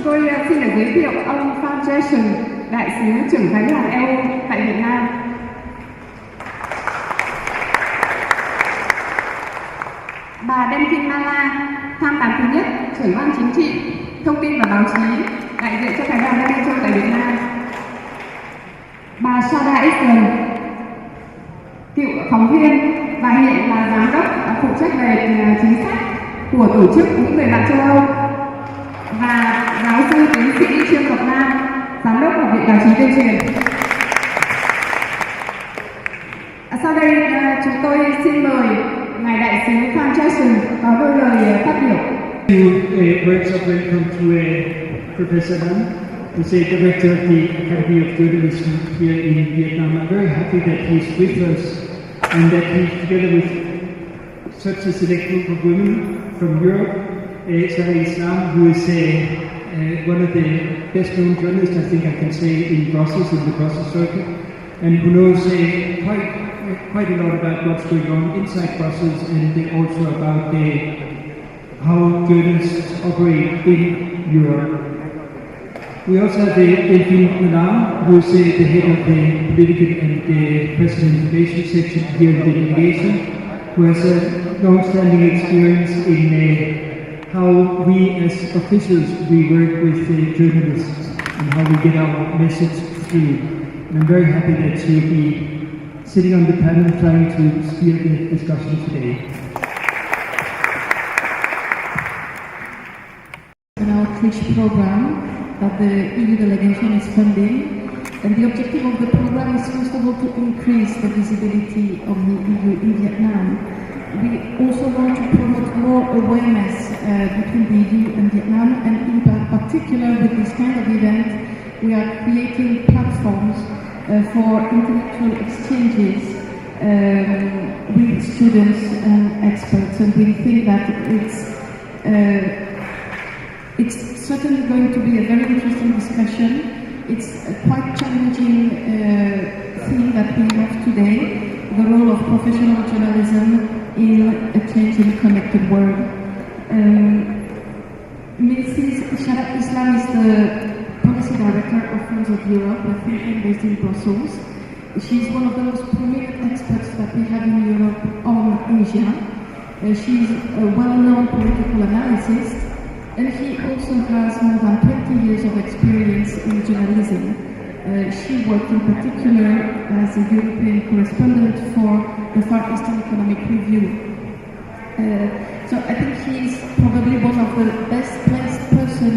tôi xin được giới thiệu ông Foundation, đại sứ trưởng phái đoàn EU tại Việt Nam. Bà Denkin Mala, tham tán thứ nhất, trưởng ban chính trị, thông tin và báo chí, đại diện cho phái đoàn Delegation tại Việt Nam. Bà Shada Islam, cựu phóng viên và hiện là giám đốc phụ trách về chính sách của tổ chức những người bạn châu Âu, và giáo sư tiến sĩ Trương Ngọc Nam, giám đốc học viện báo chí tuyên truyền. Sau đây chúng tôi xin mời ngài đại sứ Foundation có đôi lời phát biểu. Words of welcome to Professor Nam, who's a director of the Academy of Journalism here in Vietnam. I'm very happy that he's with us and that he's together with such a select group of women from Europe. Shada Islam, who is one of the best known journalists, I think I can say, in Brussels, in the Brussels circuit, and who knows quite a lot about what's going on inside Brussels and also about how journalists operate in Europe. We also have Delegation, who is the head of the political and press and information section here in the Delegation, who has a long-standing experience in how we as officials we work with journalists and how we get our message through. And I'm very happy that she'll be sitting on the panel trying to steer the discussion today. An outreach program that the EU delegation is funding, and the objective of the program is first of all to increase the visibility of the EU in Vietnam. We also want to promote more awareness between the EU and Vietnam, and in particular with this kind of event we are creating platforms for intellectual exchanges with students and experts, and we think that it's certainly going to be a very interesting discussion. It's a quite challenging theme that we have today, the role of professional journalism in a changing connected world. Mrs. Shada Islam is the Policy Director of Friends of Europe, a think tank based in Brussels. She's one of the most prominent experts that we have in Europe on Asia. She's a well-known political analyst, and she also has more than 20 years of experience in journalism. She worked in particular as a European correspondent for the Far Eastern Economic Review. So I think she is probably one of the best placed person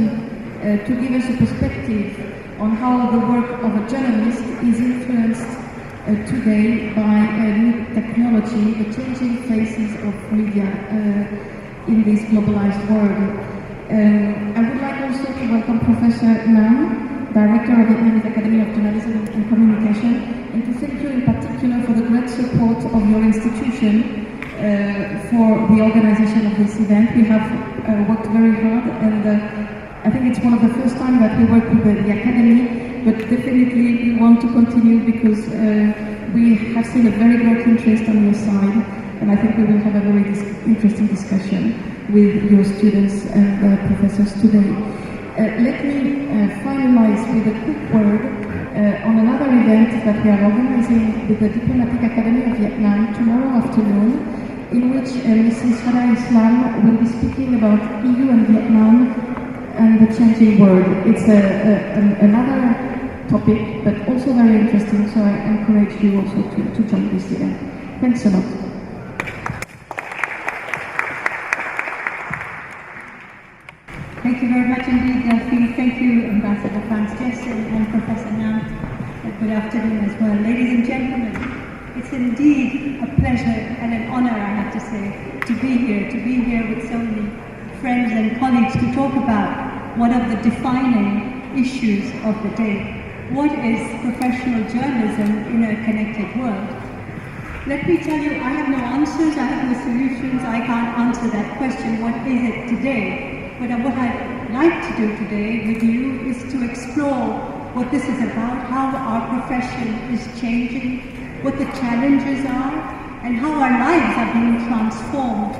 to give us a perspective on how the work of a journalist is influenced today by new technology, the changing faces of media in this globalized world. I would like also to welcome Professor Nam, Director of the Vietnamese Academy of Journalism and Communication, and to thank you in particular for the great support of your institution for the organization of this event. We have worked very hard, and I think it's one of the first time that we work with the Academy, but definitely we want to continue because we have seen a very great interest on your side, and I think we will have a very interesting discussion with your students and professors today. Let me finalize with a quick word on another event that we are organizing with the Diplomatic Academy of Vietnam tomorrow afternoon, in which Mrs. Shada Islam will be speaking about EU and Vietnam and the changing world. It's another topic, but also very interesting, so I encourage you also to join this event. Thanks a lot. Thank you very much indeed, Delphine. Thank you, Ambassador Franz Jessen and Professor Nam. Good afternoon as well. Ladies and gentlemen, it's indeed a pleasure and an honor, I have to say, to be here with so many friends and colleagues to talk about one of the defining issues of the day. What is professional journalism in a connected world? Let me tell you, I have no answers, I have no solutions, I can't answer that question, what is it today? But what I'd like to do today with you is to explore what this is about, how our profession is changing, what the challenges are, and how our lives are being transformed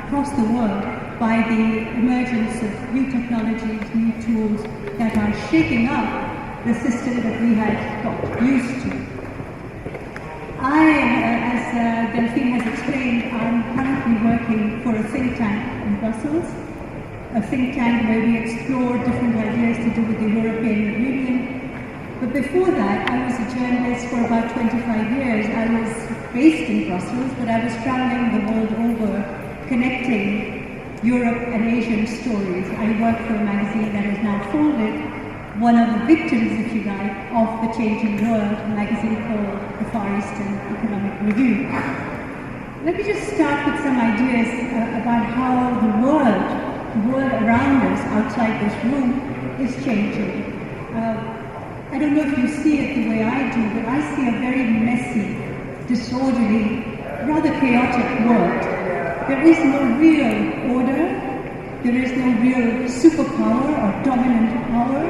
across the world by the emergence of new technologies, new tools that are shaking up the system that we had got used to. As Delphine has explained, I'm currently working for a think tank in Brussels, a think tank where we explore different ideas to do with the European Union. But before that, I was a journalist for about 25 years. I was based in Brussels, but I was traveling the world over, connecting Europe and Asian stories. I worked for a magazine that is now folded, one of the victims, if you like, of the changing world, a magazine called the Far Eastern Economic Review. Let me just start with some ideas about how the world around us, outside this room, is changing. I don't know if you see it the way I do, but I see a very messy, disorderly, rather chaotic world. There is no real order, there is no real superpower or dominant power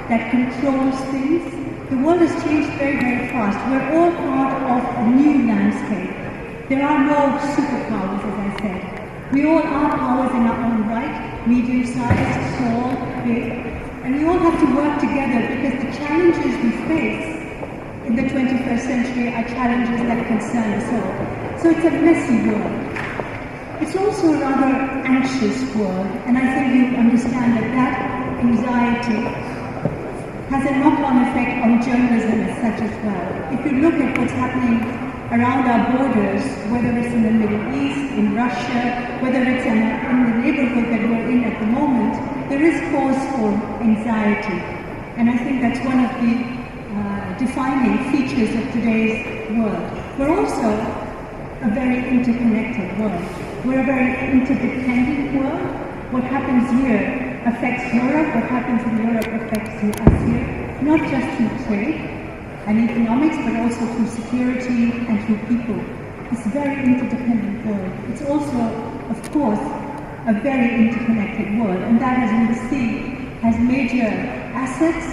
that controls things. The world has changed very, very fast. We're all part of a new landscape. There are no superpowers, as I said. We all are powers in our own right, medium-sized, small, big. And we all have to work together because the challenges we face in the 21st century are challenges that concern us all. So it's a messy world. It's also a rather anxious world, and I think you understand that that anxiety has a knock-on effect on journalism as such as well. If you look at what's happening around our borders, whether it's in the Middle East, in Russia, whether it's in the neighborhood that we're in at the moment, there is cause for anxiety. And I think that's one of the defining features of today's world. We're also a very interconnected world. We're a very interdependent world. What happens here affects Europe, what happens in Europe affects us here, not just through trade and economics, but also through security and through people. It's a very interdependent world. It's also, of course, a very interconnected world, and that, as we will see, has major assets,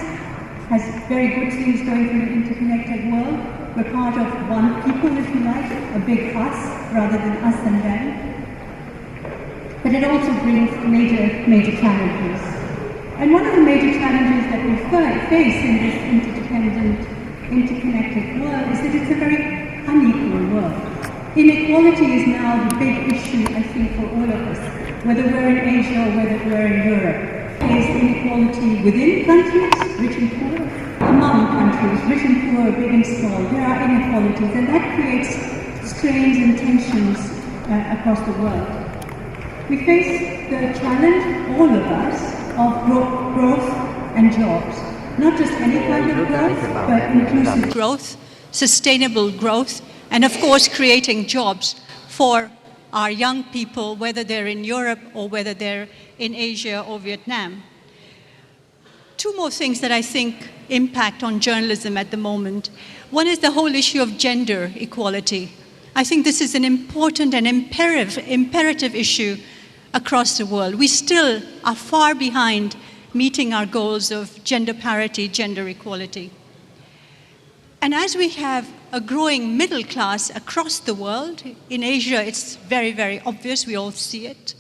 has very good things going for an interconnected world. We're part of one people, if you like, a big us, rather than us and them. But it also brings major challenges. And one of the major challenges that we face in this interdependent, interconnected world is that it's a very unequal world. Inequality is now the big issue, I think, for all of us, whether we're in Asia or whether we're in Europe. Is inequality within countries, rich and poor, among countries, rich and poor, big and small. There are inequalities, and that creates strains and tensions across the world. We face the challenge, all of us, of growth and jobs. Not just any kind of growth, but inclusive growth, sustainable growth, and of course creating jobs for our young people, whether they're in Europe or whether they're in Asia or Vietnam. Two more things that I think impact on journalism at the moment. One is the whole issue of gender equality. I think this is an important and imperative issue across the world. We still are far behind meeting our goals of gender parity, gender equality. And as we have a growing middle class across the world, in Asia it's very, very obvious, we all see it.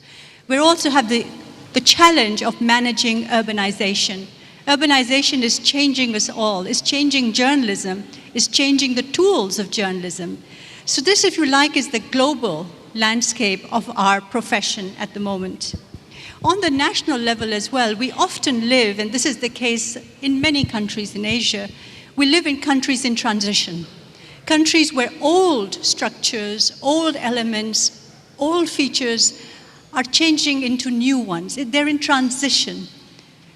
We also have the challenge of managing urbanization. Urbanization is changing us all, it's changing journalism, it's changing the tools of journalism. So this, if you like, is the global landscape of our profession at the moment. On the national level as well, we often live, and this is the case in many countries in Asia, we live in countries in transition. Countries where old structures, old elements, old features are changing into new ones. They're in transition.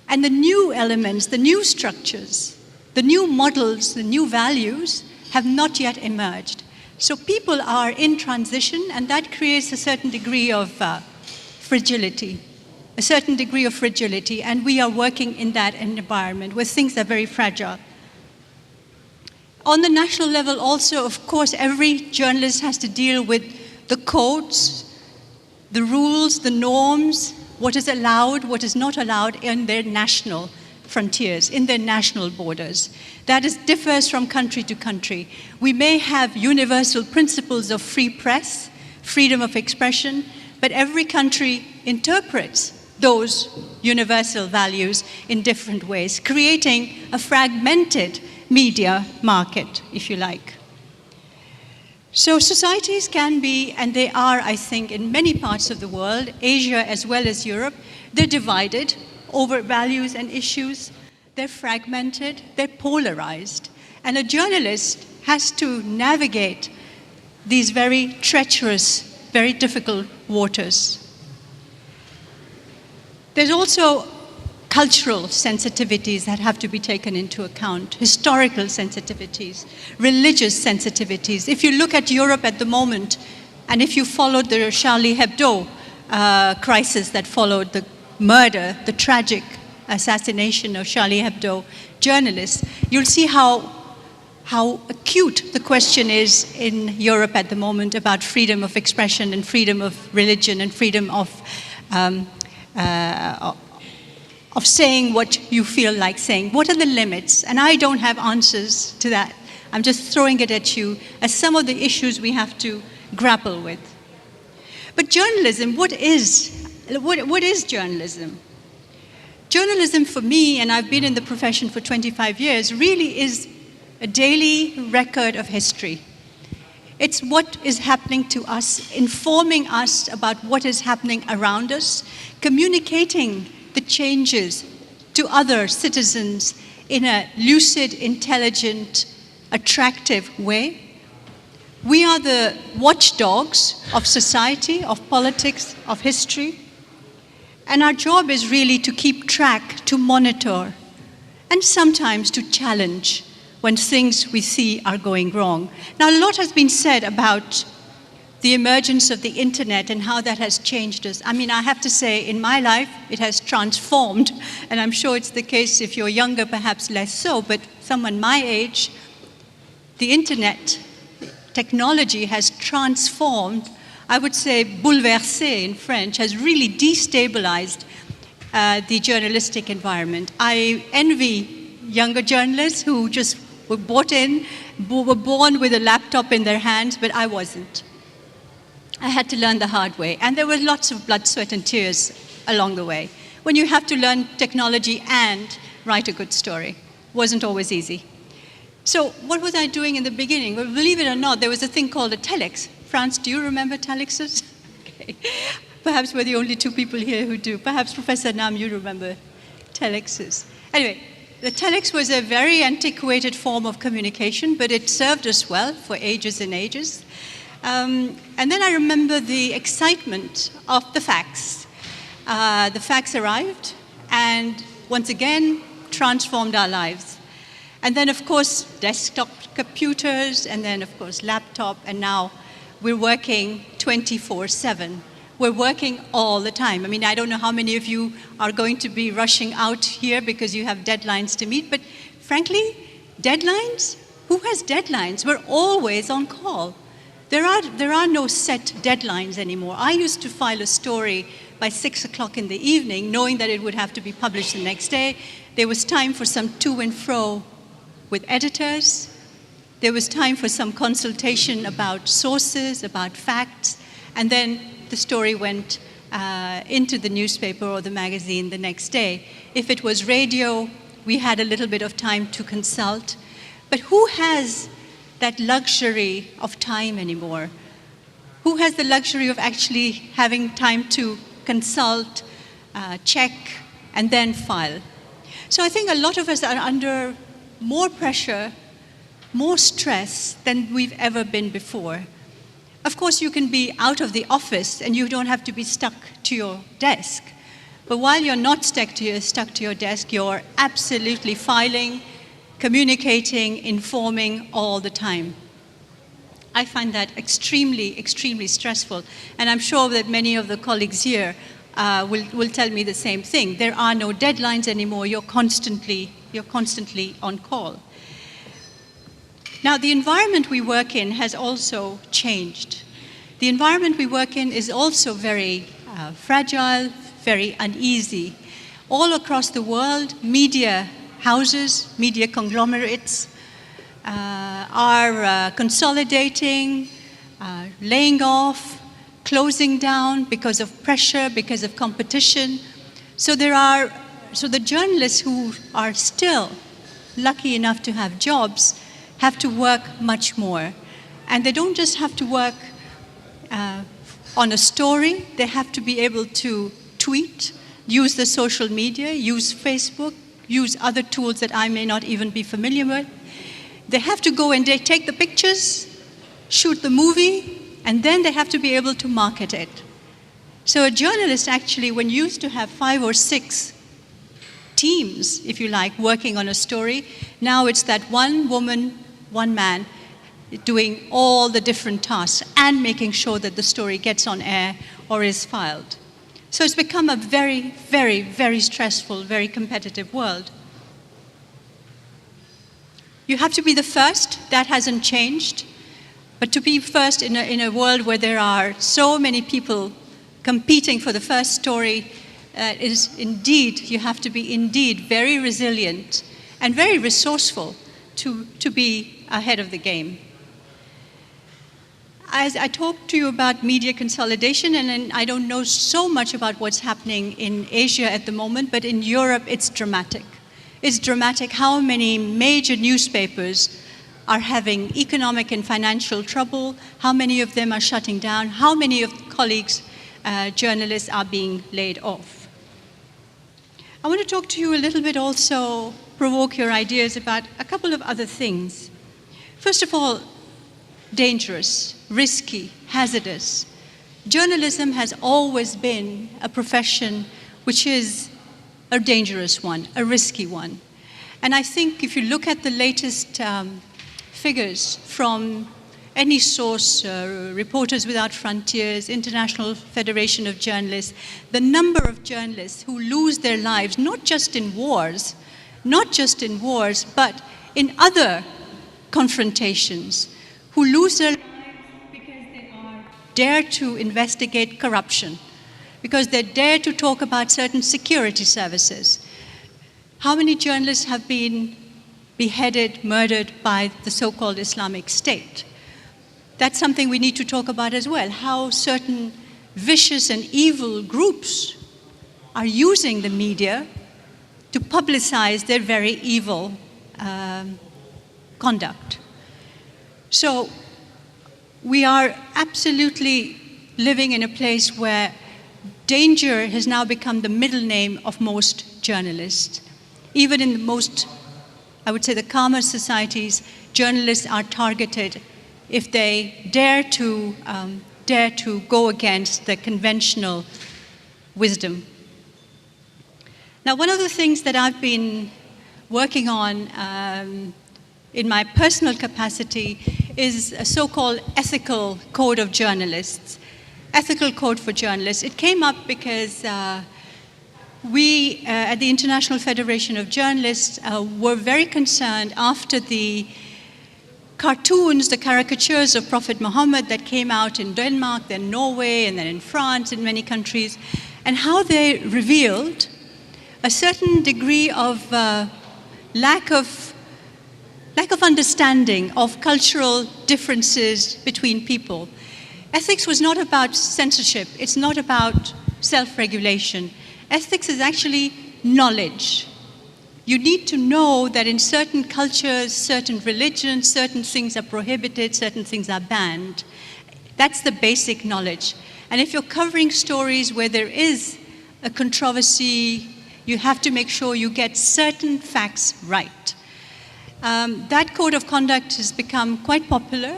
And the new elements, the new structures, the new models, the new values have not yet emerged. So people are in transition, and that creates a certain degree of fragility, and we are working in that environment where things are very fragile. On the national level also, of course, every journalist has to deal with the codes, the rules, the norms, what is allowed, what is not allowed in their national frontiers, in their national borders. That differs from country to country. We may have universal principles of free press, freedom of expression, but every country interprets those universal values in different ways, creating a fragmented media market, if you like. So societies can be, and they are, I think, in many parts of the world, Asia as well as Europe, they're divided over values and issues. They're fragmented, they're polarized. And a journalist has to navigate these very treacherous, very difficult waters. There's also cultural sensitivities that have to be taken into account, historical sensitivities, religious sensitivities. If you look at Europe at the moment, and if you followed the Charlie Hebdo crisis that followed the murder, the tragic assassination of Charlie Hebdo journalists, you'll see how acute the question is in Europe at the moment about freedom of expression and freedom of religion and freedom of saying what you feel like saying. What are the limits? And I don't have answers to that. I'm just throwing it at you as some of the issues we have to grapple with. But journalism, what is journalism? Journalism for me, and I've been in the profession for 25 years, really is a daily record of history. It's what is happening to us, informing us about what is happening around us, communicating the changes to other citizens in a lucid, intelligent, attractive way. We are the watchdogs of society, of politics, of history. And our job is really to keep track, to monitor, and sometimes to challenge when things we see are going wrong. Now, a lot has been said about the emergence of the internet and how that has changed us. I mean, I have to say, in my life, it has transformed, and I'm sure it's the case if you're younger, perhaps less so, but someone my age, the internet technology has transformed, I would say bouleversé in French, has really destabilized the journalistic environment. I envy younger journalists who just were were born with a laptop in their hands, but I wasn't. I had to learn the hard way, and there were lots of blood, sweat, and tears along the way. When you have to learn technology and write a good story, wasn't always easy. So what was I doing in the beginning? Well, believe it or not, there was a thing called a telex. France, do you remember telexes? Okay. Perhaps we're the only two people here who do. Perhaps Professor Nam, you remember telexes. Anyway, the telex was a very antiquated form of communication, but it served us well for ages and ages. And then I remember the excitement of the fax. The fax arrived and once again transformed our lives. And then, of course, desktop computers, and then, of course, laptop, and now we're working 24/7. We're working all the time. I mean, I don't know how many of you are going to be rushing out here because you have deadlines to meet, but frankly, deadlines? Who has deadlines? We're always on call. There are no set deadlines anymore. I used to file a story by 6 o'clock in the evening, knowing that it would have to be published the next day. There was time for some to and fro with editors. There was time for some consultation about sources, about facts, and then the story went into the newspaper or the magazine the next day. If it was radio, we had a little bit of time to consult. But who has that luxury of time anymore? Who has the luxury of actually having time to consult, check, and then file? So I think a lot of us are under more pressure, more stress than we've ever been before. Of course, you can be out of the office and you don't have to be stuck to your desk. But while you're not stuck to your desk, you're absolutely filing, communicating, informing all the time. I find that extremely, extremely stressful. And I'm sure that many of the colleagues here will tell me the same thing. There are no deadlines anymore. You're constantly on call. Now, the environment we work in has also changed. The environment we work in is also very fragile, very uneasy. all across the world, media houses, media conglomerates are consolidating, laying off, closing down because of pressure, because of competition. So the journalists who are still lucky enough to have jobs have to work much more. And they don't just have to work on a story, they have to be able to tweet, use the social media, use Facebook, use other tools that I may not even be familiar with. They have to go and they take the pictures, shoot the movie, and then they have to be able to market it. So a journalist actually, when you used to have 5 or 6 teams, if you like, working on a story, now it's that one woman, one man, doing all the different tasks and making sure that the story gets on air or is filed. So it's become a very, very, very stressful, very competitive world. You have to be the first. That hasn't changed. But to be first in a world where there are so many people competing for the first story, is indeed, you have to be indeed very resilient and very resourceful to be ahead of the game. As I talked to you about media consolidation, and I don't know so much about what's happening in Asia at the moment, but in Europe it's dramatic. It's dramatic how many major newspapers are having economic and financial trouble, how many of them are shutting down, how many of colleagues, journalists are being laid off. I want to talk to you a little bit also, provoke your ideas about a couple of other things. First of all, dangerous, risky, hazardous. Journalism has always been a profession which is a dangerous one, a risky one. And I think if you look at the latest figures from any source, Reporters Without Frontiers, International Federation of Journalists, the number of journalists who lose their lives, not just in wars, but in other confrontations, who lose their lives because they dare to investigate corruption, because they dare to talk about certain security services. How many journalists have been beheaded, murdered by the so-called Islamic State? That's something we need to talk about as well, how certain vicious and evil groups are using the media to publicize their very evil conduct. So we are absolutely living in a place where danger has now become the middle name of most journalists. Even in the most, I would say, the calmer societies, journalists are targeted if they dare to go against the conventional wisdom. Now, one of the things that I've been working on in my personal capacity is a so-called ethical code of journalists, ethical code for journalists. It came up because we at the International Federation of Journalists were very concerned after the cartoons, the caricatures of Prophet Muhammad that came out in Denmark, then Norway, and then in France, in many countries, and how they revealed a certain degree of lack of understanding of cultural differences between people. Ethics was not about censorship. It's not about self-regulation. Ethics is actually knowledge. You need to know that in certain cultures, certain religions, certain things are prohibited, certain things are banned. That's the basic knowledge. And if you're covering stories where there is a controversy, you have to make sure you get certain facts right. That code of conduct has become quite popular.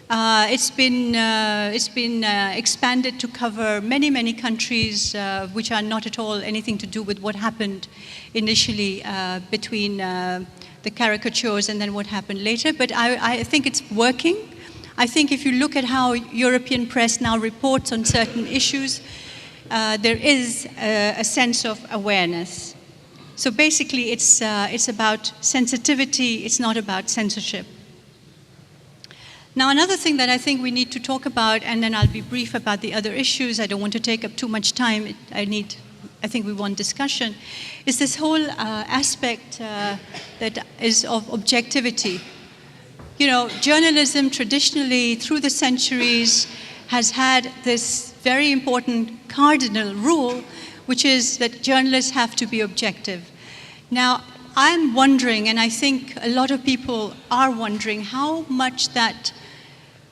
It's been expanded to cover many, many countries which are not at all anything to do with what happened initially between the caricatures and then what happened later. But I think it's working. I think if you look at how European press now reports on certain issues, there is a sense of awareness. So basically, it's about sensitivity. It's not about censorship. Now, another thing that I think we need to talk about, and then I'll be brief about the other issues. I don't want to take up too much time. I need I think we want discussion, is this whole aspect that is of objectivity. You know, journalism traditionally, through the centuries, has had this very important cardinal rule, which is that journalists have to be objective. Now, I'm wondering, and I think a lot of people are wondering, how much that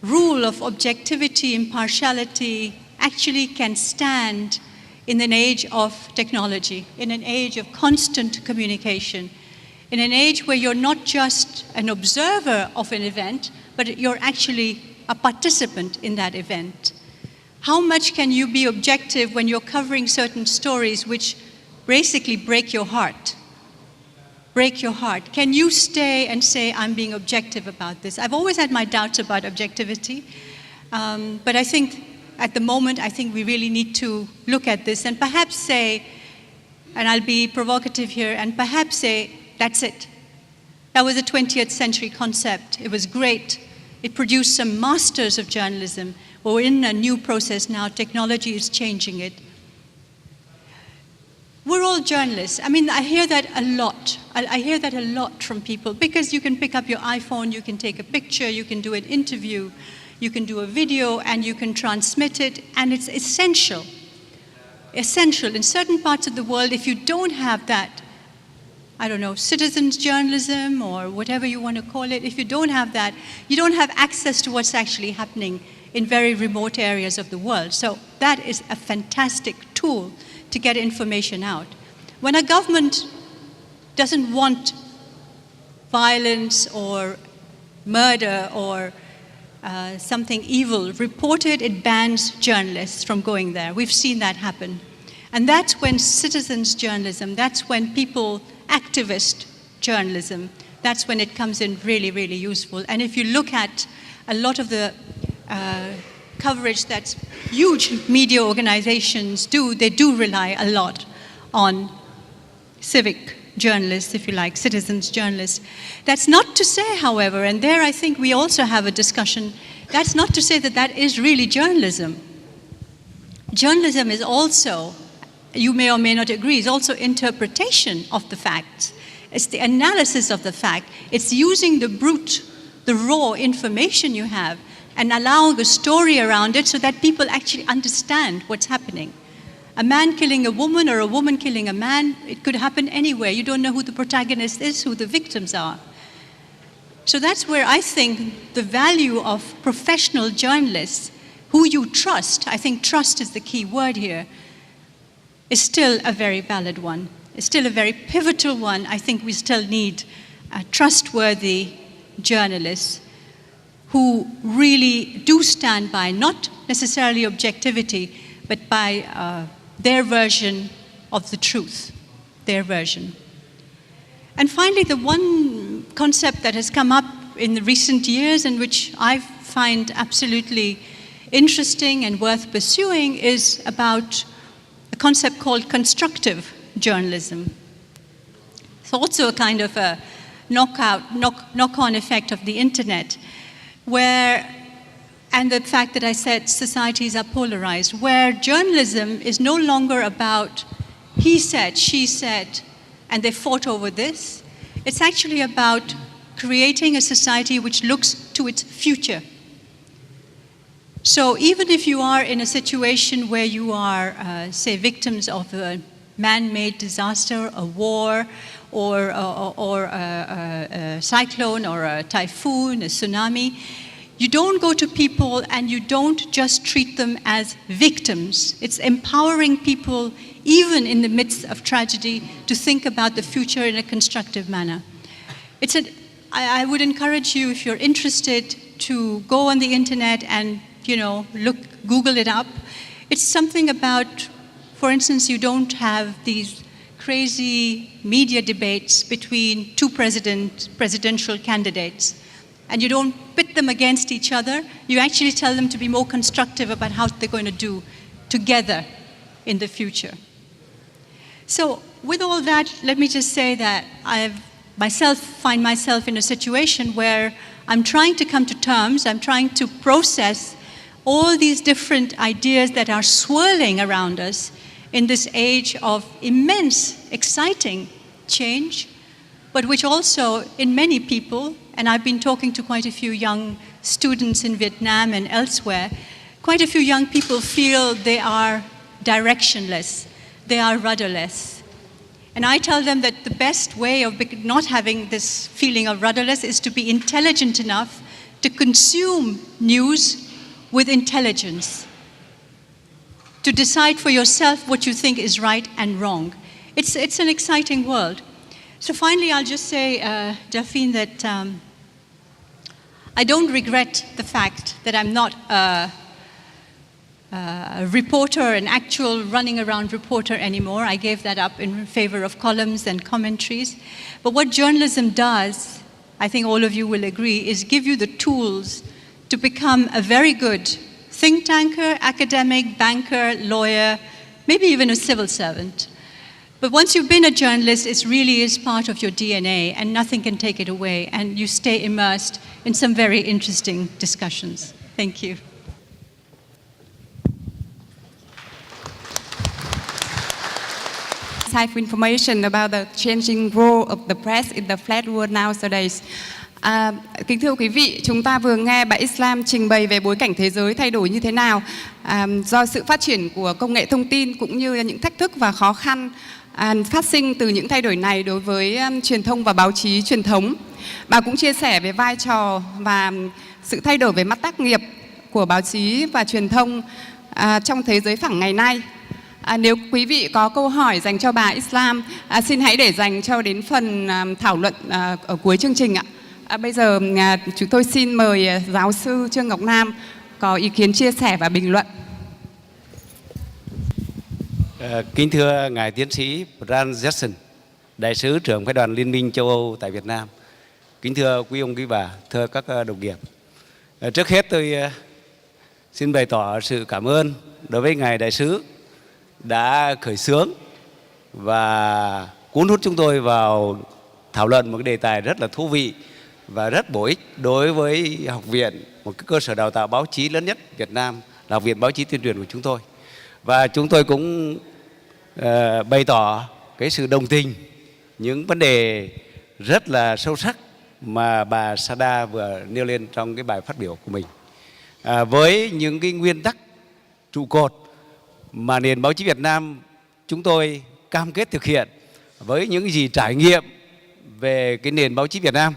rule of objectivity, impartiality, actually can stand in an age of technology, in an age of constant communication, in an age where you're not just an observer of an event, but you're actually a participant in that event. How much can you be objective when you're covering certain stories which basically break your heart? Break your heart. Can you stay and say, I'm being objective about this? I've always had my doubts about objectivity, but I think at the moment, I think we really need to look at this and perhaps say, and I'll be provocative here, and perhaps say, that's it. That was a 20th century concept. It was great. It produced some masters of journalism. We're in a new process now. Technology is changing it. We're all journalists. I mean, I hear that a lot. I hear that a lot from people, because you can pick up your iPhone, you can take a picture, you can do an interview, you can do a video, and you can transmit it, and it's essential. Essential. In certain parts of the world, if you don't have that, I don't know, citizens journalism or whatever you want to call it, if you don't have that, you don't have access to what's actually happening in very remote areas of the world. So that is a fantastic tool to get information out. When a government doesn't want violence or murder or something evil reported, it bans journalists from going there. We've seen that happen. And that's when citizens journalism, that's when people, activist journalism, that's when it comes in really, really useful. And if you look at a lot of the coverage that huge media organizations do, they do rely a lot on civic journalists, if you like, citizens journalists. That's not to say, however, and there I think we also have a discussion, that's not to say that that is really journalism. Journalism is also, you may or may not agree, is also interpretation of the facts. It's the analysis of the fact. It's using the brute, the raw information you have and allowing a story around it so that people actually understand what's happening. A man killing a woman or a woman killing a man, it could happen anywhere. You don't know who the protagonist is, who the victims are. So that's where I think the value of professional journalists, who you trust, I think trust is the key word here, is still a very valid one. It's still a very pivotal one. I think we still need trustworthy journalists who really do stand by not necessarily objectivity, but by their version of the truth, their version. And finally, the one concept that has come up in the recent years and which I find absolutely interesting and worth pursuing is about a concept called constructive journalism. It's also a kind of a knock-on effect of the internet, where, and the fact that I said societies are polarized, where journalism is no longer about he said, she said, and they fought over this. It's actually about creating a society which looks to its future. So even if you are in a situation where you are, say, victims of a man-made disaster, a war, or a cyclone, or a typhoon, a tsunami, you don't go to people and you don't just treat them as victims. It's empowering people, even in the midst of tragedy, to think about the future in a constructive manner. I would encourage you, if you're interested, to go on the internet and Google it up. It's something about, for instance, you don't have these crazy media debates between two presidential candidates, and you don't pit them against each other. You actually tell them to be more constructive about how they're going to do together in the future. So with all that, let me just say that I find myself in a situation where I'm trying to come to terms, I'm trying to process all these different ideas that are swirling around us in this age of immense, exciting change, but which also, in many people, and I've been talking to quite a few young students in Vietnam and elsewhere, quite a few young people feel they are directionless, they are rudderless. And I tell them that the best way of not having this feeling of rudderless is to be intelligent enough to consume news with intelligence, to decide for yourself what you think is right and wrong. It's an exciting world. So finally, I'll just say, Delphine, that I don't regret the fact that I'm not a reporter, an actual running around reporter anymore. I gave that up in favor of columns and commentaries. But what journalism does, I think all of you will agree, is give you the tools to become a very good think tanker, academic, banker, lawyer, maybe even a civil servant. But once you've been a journalist, it really is part of your DNA, and nothing can take it away, and you stay immersed in some very interesting discussions. Thank you. Type information about the changing role of the press in the flat world nowadays. Kính thưa quý vị, chúng ta vừa nghe bà Islam trình bày về bối cảnh thế giới thay đổi như thế nào do sự phát triển của công nghệ thông tin cũng như những thách thức và khó khăn phát sinh từ những thay đổi này đối với truyền thông và báo chí truyền thống. Bà cũng chia sẻ về vai trò và sự thay đổi về mặt tác nghiệp của báo chí và truyền thông trong thế giới phẳng ngày nay. Nếu quý vị có câu hỏi dành cho bà Islam, xin hãy để dành cho đến phần thảo luận ở cuối chương trình ạ. Bây giờ chúng tôi xin mời giáo sư Trương Ngọc Nam có ý kiến chia sẻ và bình luận. Kính thưa ngài tiến sĩ Brand Jackson, đại sứ trưởng phái đoàn Liên minh châu Âu tại Việt Nam. Kính thưa quý ông quý bà, thưa các đồng nghiệp. Trước hết tôi xin bày tỏ sự cảm ơn đối với ngài đại sứ đã khởi xướng và cuốn hút chúng tôi vào thảo luận một cái đề tài rất là thú vị và rất bổ ích đối với học viện, một cái cơ sở đào tạo báo chí lớn nhất Việt Nam là Học viện Báo chí Tuyên truyền của chúng tôi. Và chúng tôi cũng bày tỏ cái sự đồng tình những vấn đề rất là sâu sắc mà bà Shada vừa nêu lên trong cái bài phát biểu của mình. Với những cái nguyên tắc trụ cột mà nền báo chí Việt Nam chúng tôi cam kết thực hiện với những gì trải nghiệm về cái nền báo chí Việt Nam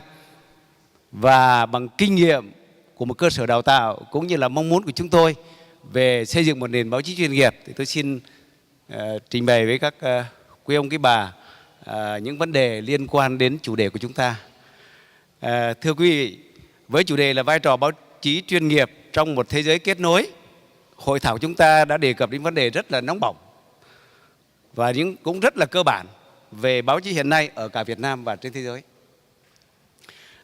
và bằng kinh nghiệm của một cơ sở đào tạo cũng như là mong muốn của chúng tôi về xây dựng một nền báo chí chuyên nghiệp, thì tôi xin trình bày với các quý ông quý bà những vấn đề liên quan đến chủ đề của chúng ta. Thưa quý vị, với chủ đề là vai trò báo chí chuyên nghiệp trong một thế giới kết nối, hội thảo chúng ta đã đề cập đến vấn đề rất là nóng bỏng và những cũng rất là cơ bản về báo chí hiện nay ở cả Việt Nam và trên thế giới.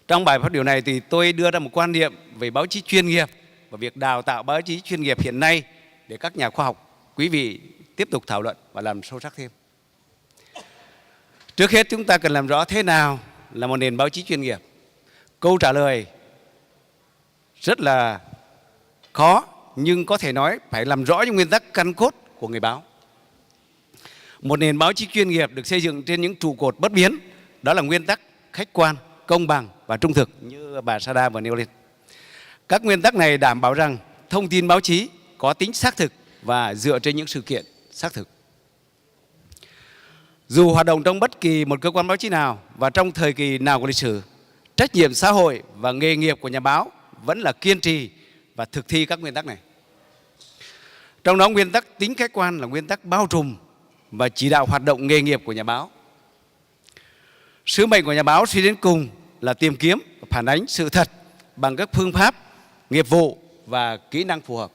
Trong bài phát biểu này thì tôi đưa ra một quan niệm về báo chí chuyên nghiệp và việc đào tạo báo chí chuyên nghiệp hiện nay để các nhà khoa học, quý vị tiếp tục thảo luận và làm sâu sắc thêm. Trước hết chúng ta cần làm rõ thế nào là một nền báo chí chuyên nghiệp. Câu trả lời rất là khó, nhưng có thể nói phải làm rõ những nguyên tắc căn cốt của người báo. Một nền báo chí chuyên nghiệp được xây dựng trên những trụ cột bất biến, đó là nguyên tắc khách quan, công bằng và trung thực như bà Shada vừa nêu lên. Các nguyên tắc này đảm bảo rằng thông tin báo chí có tính xác thực và dựa trên những sự kiện xác thực. Dù hoạt động trong bất kỳ một cơ quan báo chí nào và trong thời kỳ nào của lịch sử, trách nhiệm xã hội và nghề nghiệp của nhà báo vẫn là kiên trì và thực thi các nguyên tắc này. Trong đó nguyên tắc tính khách quan là nguyên tắc bao trùm và chỉ đạo hoạt động nghề nghiệp của nhà báo. Sứ mệnh của nhà báo suy đến cùng là tìm kiếm và phản ánh sự thật bằng các phương pháp, nghiệp vụ và kỹ năng phù hợp.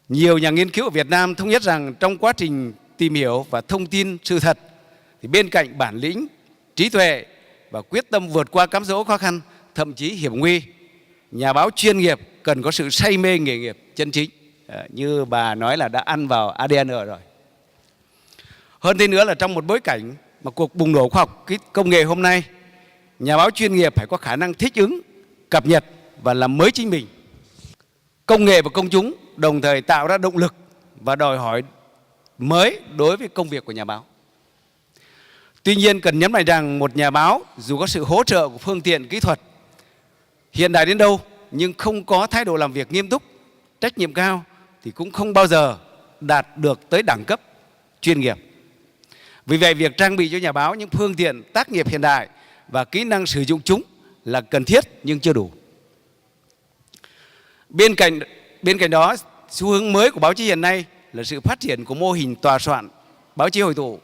Nhiều nhà nghiên cứu ở Việt Nam thống nhất rằng trong quá trình tìm hiểu và thông tin sự thật thì bên cạnh bản lĩnh, trí tuệ và quyết tâm vượt qua cám dỗ khó khăn, thậm chí hiểm nguy, nhà báo chuyên nghiệp cần có sự say mê nghề nghiệp chân chính. Như bà nói là đã ăn vào ADN rồi. Hơn thế nữa là trong một bối cảnh mà cuộc bùng nổ khoa học công nghệ hôm nay, nhà báo chuyên nghiệp phải có khả năng thích ứng, cập nhật và làm mới chính mình. Công nghệ và công chúng đồng thời tạo ra động lực và đòi hỏi mới đối với công việc của nhà báo. Tuy nhiên cần nhấn mạnh rằng một nhà báo dù có sự hỗ trợ của phương tiện kỹ thuật hiện đại đến đâu nhưng không có thái độ làm việc nghiêm túc, trách nhiệm cao thì cũng không bao giờ đạt được tới đẳng cấp chuyên nghiệp. Vì vậy việc trang bị cho nhà báo những phương tiện tác nghiệp hiện đại và kỹ năng sử dụng chúng là cần thiết nhưng chưa đủ. Bên cạnh đó, xu hướng mới của báo chí hiện nay là sự phát triển của mô hình tòa soạn báo chí hội tụ,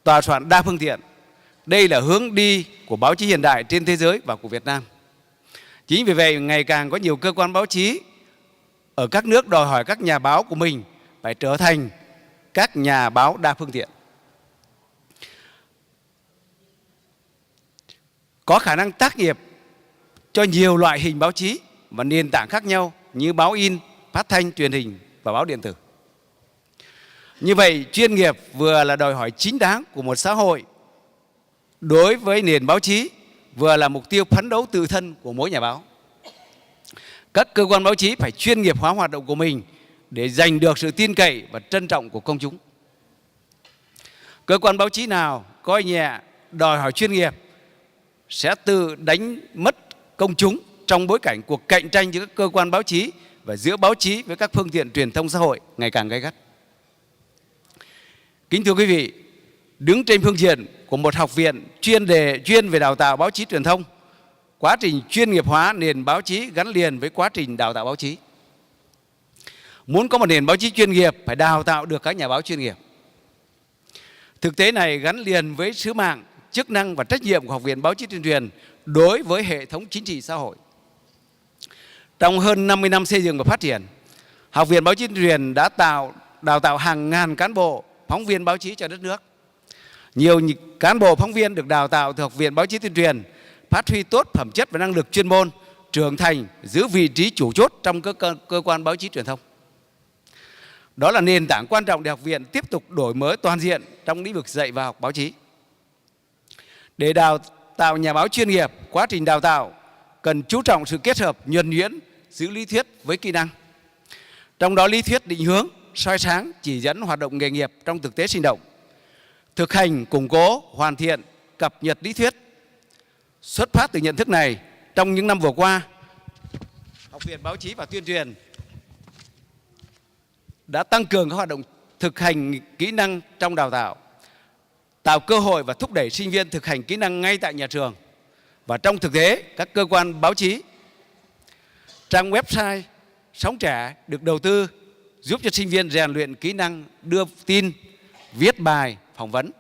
tòa soạn đa phương tiện. Đây là hướng đi của báo chí hiện đại trên thế giới và của Việt Nam. Chính vì vậy ngày càng có nhiều cơ quan báo chí ở các nước đòi hỏi các nhà báo của mình phải trở thành các nhà báo đa phương tiện, có khả năng tác nghiệp cho nhiều loại hình báo chí và nền tảng khác nhau như báo in, phát thanh, truyền hình và báo điện tử. Như vậy, chuyên nghiệp vừa là đòi hỏi chính đáng của một xã hội đối với nền báo chí, vừa là mục tiêu phấn đấu tự thân của mỗi nhà báo. Các cơ quan báo chí phải chuyên nghiệp hóa hoạt động của mình để giành được sự tin cậy và trân trọng của công chúng. Cơ quan báo chí nào coi nhẹ đòi hỏi chuyên nghiệp sẽ tự đánh mất công chúng trong bối cảnh cuộc cạnh tranh giữa các cơ quan báo chí và giữa báo chí với các phương tiện truyền thông xã hội ngày càng gay gắt. Kính thưa quý vị, đứng trên phương diện của một học viện chuyên về đào tạo báo chí truyền thông, quá trình chuyên nghiệp hóa nền báo chí gắn liền với quá trình đào tạo báo chí. Muốn có một nền báo chí chuyên nghiệp phải đào tạo được các nhà báo chuyên nghiệp. Thực tế này gắn liền với sứ mạng, chức năng và trách nhiệm của Học viện Báo chí tuyên truyền đối với hệ thống chính trị xã hội. Trong hơn 50 năm xây dựng và phát triển, Học viện Báo chí tuyên truyền đã đào tạo hàng ngàn cán bộ, phóng viên báo chí cho đất nước. Nhiều cán bộ phóng viên được đào tạo từ Học viện Báo chí tuyên truyền phát huy tốt phẩm chất và năng lực chuyên môn, trưởng thành, giữ vị trí chủ chốt trong các cơ quan báo chí truyền thông. Đó là nền tảng quan trọng để học viện tiếp tục đổi mới toàn diện trong lĩnh vực dạy và học báo chí. Để đào tạo nhà báo chuyên nghiệp, quá trình đào tạo cần chú trọng sự kết hợp nhuần nhuyễn giữa lý thuyết với kỹ năng. Trong đó lý thuyết định hướng, soi sáng, chỉ dẫn hoạt động nghề nghiệp trong thực tế sinh động. Thực hành, củng cố, hoàn thiện, cập nhật lý thuyết. Xuất phát từ nhận thức này, trong những năm vừa qua, Học viện Báo chí và Tuyên truyền đã tăng cường các hoạt động thực hành kỹ năng trong đào tạo cơ hội và thúc đẩy sinh viên thực hành kỹ năng ngay tại nhà trường và trong thực tế các cơ quan báo chí. Trang website Sống Trẻ được đầu tư giúp cho sinh viên rèn luyện kỹ năng đưa tin, viết bài, phỏng vấn.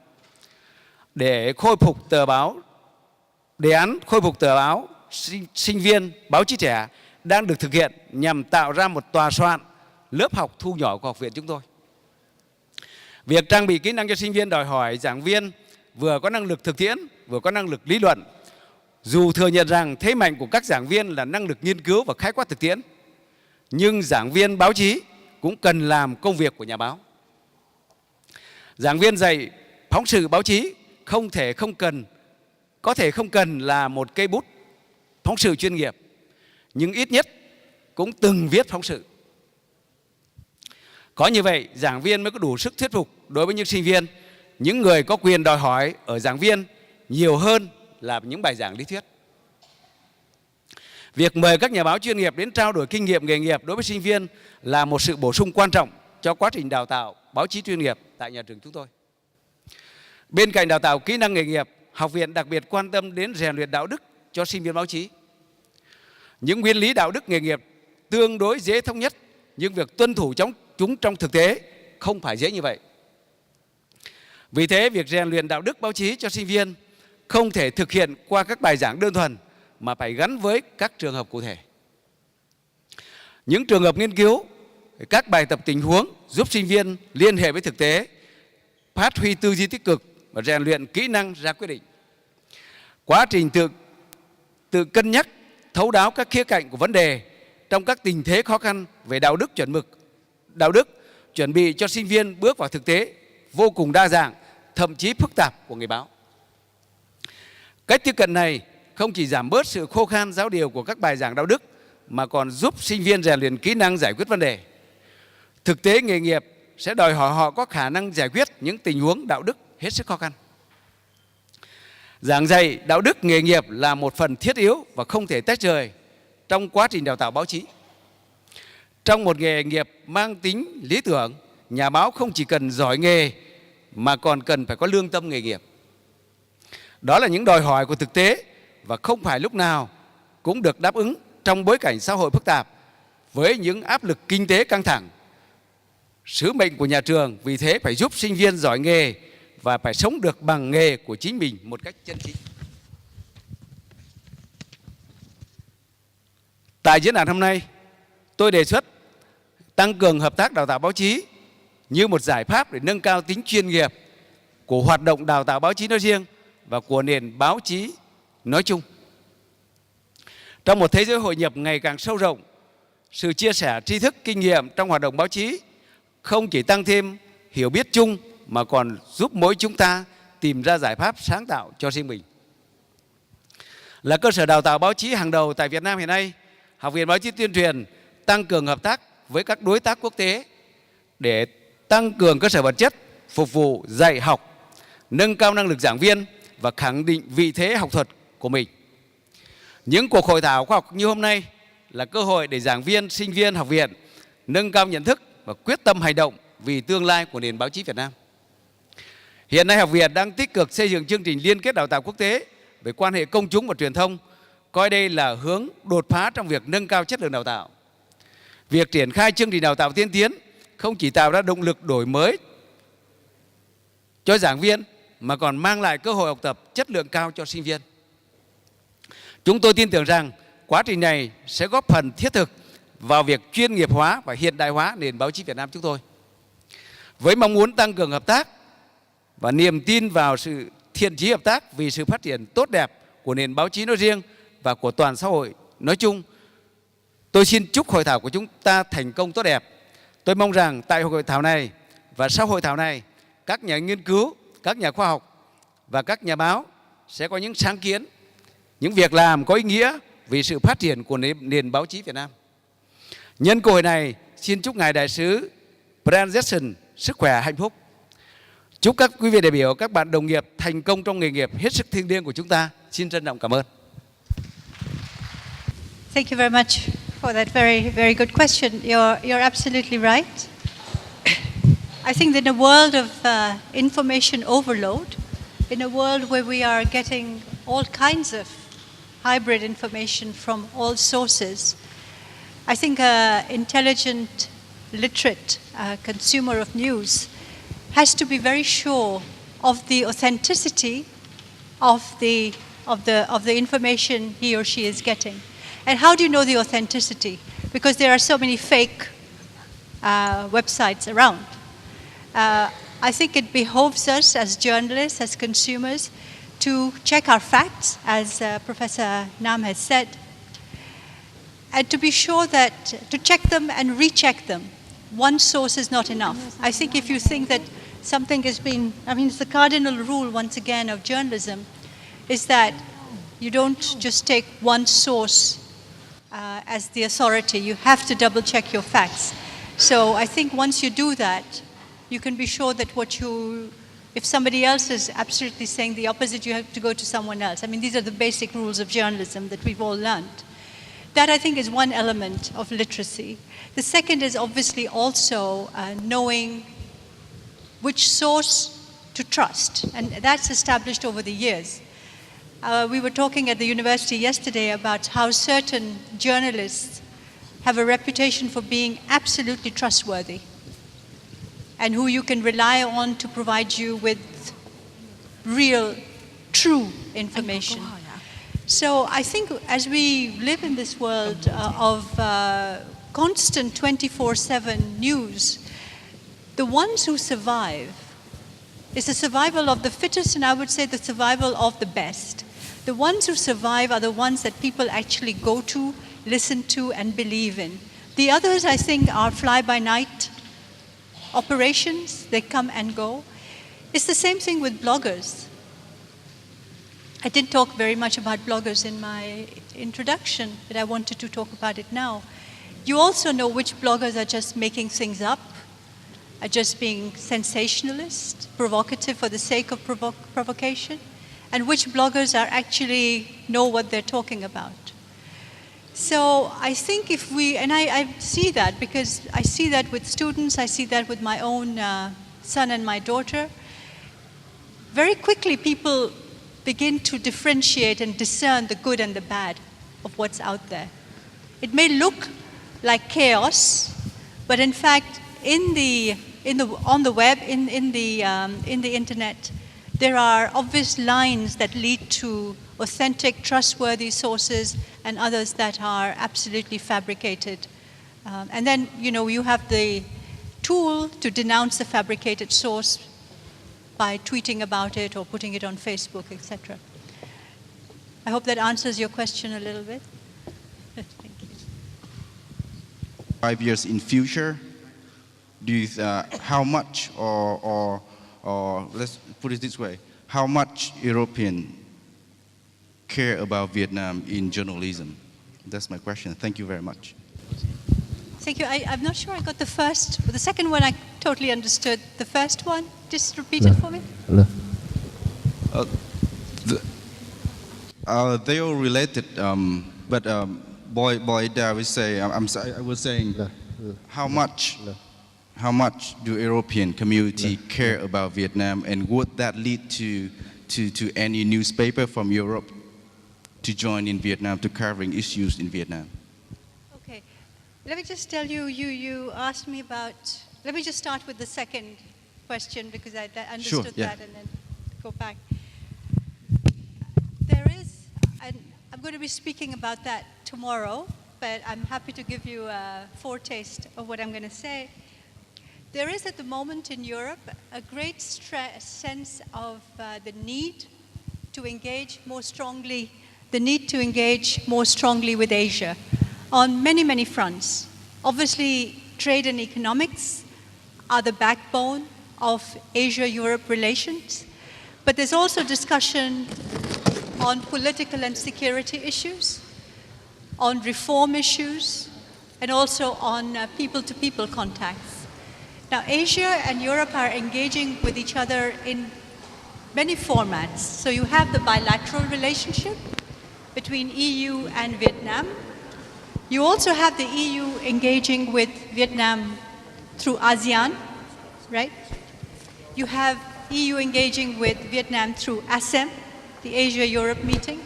Để khôi phục tờ báo, đề án khôi phục tờ báo sinh viên báo chí trẻ đang được thực hiện nhằm tạo ra một tòa soạn lớp học thu nhỏ của học viện chúng tôi. Việc trang bị kỹ năng cho sinh viên đòi hỏi giảng viên vừa có năng lực thực tiễn, vừa có năng lực lý luận. Dù thừa nhận rằng thế mạnh của các giảng viên là năng lực nghiên cứu và khái quát thực tiễn, nhưng giảng viên báo chí cũng cần làm công việc của nhà báo. Giảng viên dạy phóng sự báo chí có thể không cần là một cây bút phóng sự chuyên nghiệp, nhưng ít nhất cũng từng viết phóng sự. Có như vậy, giảng viên mới có đủ sức thuyết phục đối với những sinh viên, những người có quyền đòi hỏi ở giảng viên nhiều hơn là những bài giảng lý thuyết. Việc mời các nhà báo chuyên nghiệp đến trao đổi kinh nghiệm nghề nghiệp đối với sinh viên là một sự bổ sung quan trọng cho quá trình đào tạo báo chí chuyên nghiệp tại nhà trường chúng tôi. Bên cạnh đào tạo kỹ năng nghề nghiệp, học viện đặc biệt quan tâm đến rèn luyện đạo đức cho sinh viên báo chí. Những nguyên lý đạo đức nghề nghiệp tương đối dễ thống nhất, nhưng việc tuân thủ chúng trong thực tế không phải dễ như vậy. Vì thế, việc rèn luyện đạo đức báo chí cho sinh viên không thể thực hiện qua các bài giảng đơn thuần, mà phải gắn với các trường hợp cụ thể. Những trường hợp nghiên cứu, các bài tập tình huống giúp sinh viên liên hệ với thực tế, phát huy tư duy tích cực và rèn luyện kỹ năng ra quyết định. Quá trình tự cân nhắc, thấu đáo các khía cạnh của vấn đề trong các tình thế khó khăn về đạo đức chuẩn mực, đạo đức chuẩn bị cho sinh viên bước vào thực tế vô cùng đa dạng, thậm chí phức tạp của người báo. Cách tiếp cận này không chỉ giảm bớt sự khô khan giáo điều của các bài giảng đạo đức, mà còn giúp sinh viên rèn luyện kỹ năng giải quyết vấn đề. Thực tế nghề nghiệp sẽ đòi hỏi họ có khả năng giải quyết những tình huống đạo đức hết sức khó khăn. Giảng dạy đạo đức nghề nghiệp là một phần thiết yếu và không thể tách rời trong quá trình đào tạo báo chí. Trong một nghề nghiệp mang tính lý tưởng, nhà báo không chỉ cần giỏi nghề mà còn cần phải có lương tâm nghề nghiệp. Đó là những đòi hỏi của thực tế và không phải lúc nào cũng được đáp ứng trong bối cảnh xã hội phức tạp với những áp lực kinh tế căng thẳng. Sứ mệnh của nhà trường vì thế phải giúp sinh viên giỏi nghề và phải sống được bằng nghề của chính mình một cách chân chính. Tại diễn đàn hôm nay, tôi đề xuất tăng cường hợp tác đào tạo báo chí như một giải pháp để nâng cao tính chuyên nghiệp của hoạt động đào tạo báo chí nói riêng và của nền báo chí nói chung. Trong một thế giới hội nhập ngày càng sâu rộng, sự chia sẻ tri thức, kinh nghiệm trong hoạt động báo chí không chỉ tăng thêm hiểu biết chung mà còn giúp mỗi chúng ta tìm ra giải pháp sáng tạo cho riêng mình. Là cơ sở đào tạo báo chí hàng đầu tại Việt Nam hiện nay, Học viện Báo chí Tuyên truyền tăng cường hợp tác với các đối tác quốc tế để tăng cường cơ sở vật chất phục vụ dạy học, nâng cao năng lực giảng viên và khẳng định vị thế học thuật của mình. Những cuộc hội thảo khoa học như hôm nay là cơ hội để giảng viên, sinh viên học viện nâng cao nhận thức và quyết tâm hành động vì tương lai của nền báo chí Việt Nam. Hiện nay học viện đang tích cực xây dựng chương trình liên kết đào tạo quốc tế về quan hệ công chúng và truyền thông, coi đây là hướng đột phá trong việc nâng cao chất lượng đào tạo. Việc triển khai chương trình đào tạo tiên tiến không chỉ tạo ra động lực đổi mới cho giảng viên mà còn mang lại cơ hội học tập chất lượng cao cho sinh viên. Chúng tôi tin tưởng rằng quá trình này sẽ góp phần thiết thực vào việc chuyên nghiệp hóa và hiện đại hóa nền báo chí Việt Nam chúng tôi. Với mong muốn tăng cường hợp tác và niềm tin vào sự thiện chí hợp tác vì sự phát triển tốt đẹp của nền báo chí nói riêng và của toàn xã hội nói chung, tôi xin chúc hội thảo của chúng ta thành công tốt đẹp. Tôi mong rằng tại hội thảo này và sau hội thảo này, các nhà nghiên cứu, các nhà khoa học và các nhà báo sẽ có những sáng kiến, những việc làm có ý nghĩa vì sự phát triển của nền báo chí Việt Nam. Nhân cơ hội này, xin chúc Ngài Đại sứ Brian Jackson sức khỏe, hạnh phúc. Chúc các quý vị đại biểu, các bạn đồng nghiệp thành công trong nghề nghiệp hết sức thiêng liêng của chúng ta. Xin trân trọng cảm ơn. Thank you very much for that very good question. You're absolutely right. I think in a world of information overload, in a world where we are getting all kinds of hybrid information from all sources, I think an intelligent, literate consumer of news has to be very sure of the authenticity of the information he or she is getting. And how do you know the authenticity? Because there are so many fake websites around. I think it behoves us as journalists, as consumers, to check our facts, as Professor Nam has said, and to be sure that, to check them and recheck them. One source is not enough. I think if you think that something has been, it's the cardinal rule, once again, of journalism, is that you don't just take one source as the authority. You have to double check your facts. So I think once you do that, you can be sure that if somebody else is absolutely saying the opposite, you have to go to someone else. These are the basic rules of journalism that we've all learned. That, I think, is one element of literacy. The second is obviously also knowing which source to trust, and that's established over the years. We were talking at the university yesterday about how certain journalists have a reputation for being absolutely trustworthy and who you can rely on to provide you with real, true information. So I think as we live in this world of constant 24/7 news, the ones who survive is the survival of the fittest, and I would say the survival of the best. The ones who survive are the ones that people actually go to, listen to, and believe in. The others, I think, are fly-by-night operations. They come and go. It's the same thing with bloggers. I didn't talk very much about bloggers in my introduction, but I wanted to talk about it now. You also know which bloggers are just making things up, just being sensationalist, provocative for the sake of provocation, and which bloggers are actually know what they're talking about. So I think if we, and I see that because I see that with students, I see that with my own son and my daughter. Very quickly people begin to differentiate and discern the good and the bad of what's out there. It may look like chaos, but in fact, on the web, in the internet, there are obvious lines that lead to authentic, trustworthy sources and others that are absolutely fabricated. And then, you have the tool to denounce the fabricated source by tweeting about it or putting it on Facebook, etc. I hope that answers your question a little bit. Thank you. 5 years in future, do you, how much, or let's put it this way, how much European care about Vietnam in journalism? That's my question. Thank you very much. Thank you. I'm not sure I got the first. The second one I totally understood. The first one, just repeat it for me. They are related, but boy, I would say, I was saying, how much do European community care about Vietnam, and would that lead to any newspaper from Europe to join in Vietnam, to covering issues in Vietnam? Okay, let me just tell you, you asked me about, let me just start with the second question because I understood that and then go back. There is, and I'm going to be speaking about that tomorrow, but I'm happy to give you a foretaste of what I'm going to say. There is at the moment in Europe a great sense of the need to engage more strongly with Asia on many, many fronts. Obviously, trade and economics are the backbone of Asia-Europe relations, but there's also discussion on political and security issues, on reform issues, and also on people-to-people contacts. Now, Asia and Europe are engaging with each other in many formats. So you have the bilateral relationship between EU and Vietnam. You also have the EU engaging with Vietnam through ASEAN, right? You have EU engaging with Vietnam through ASEM, the Asia-Europe meeting,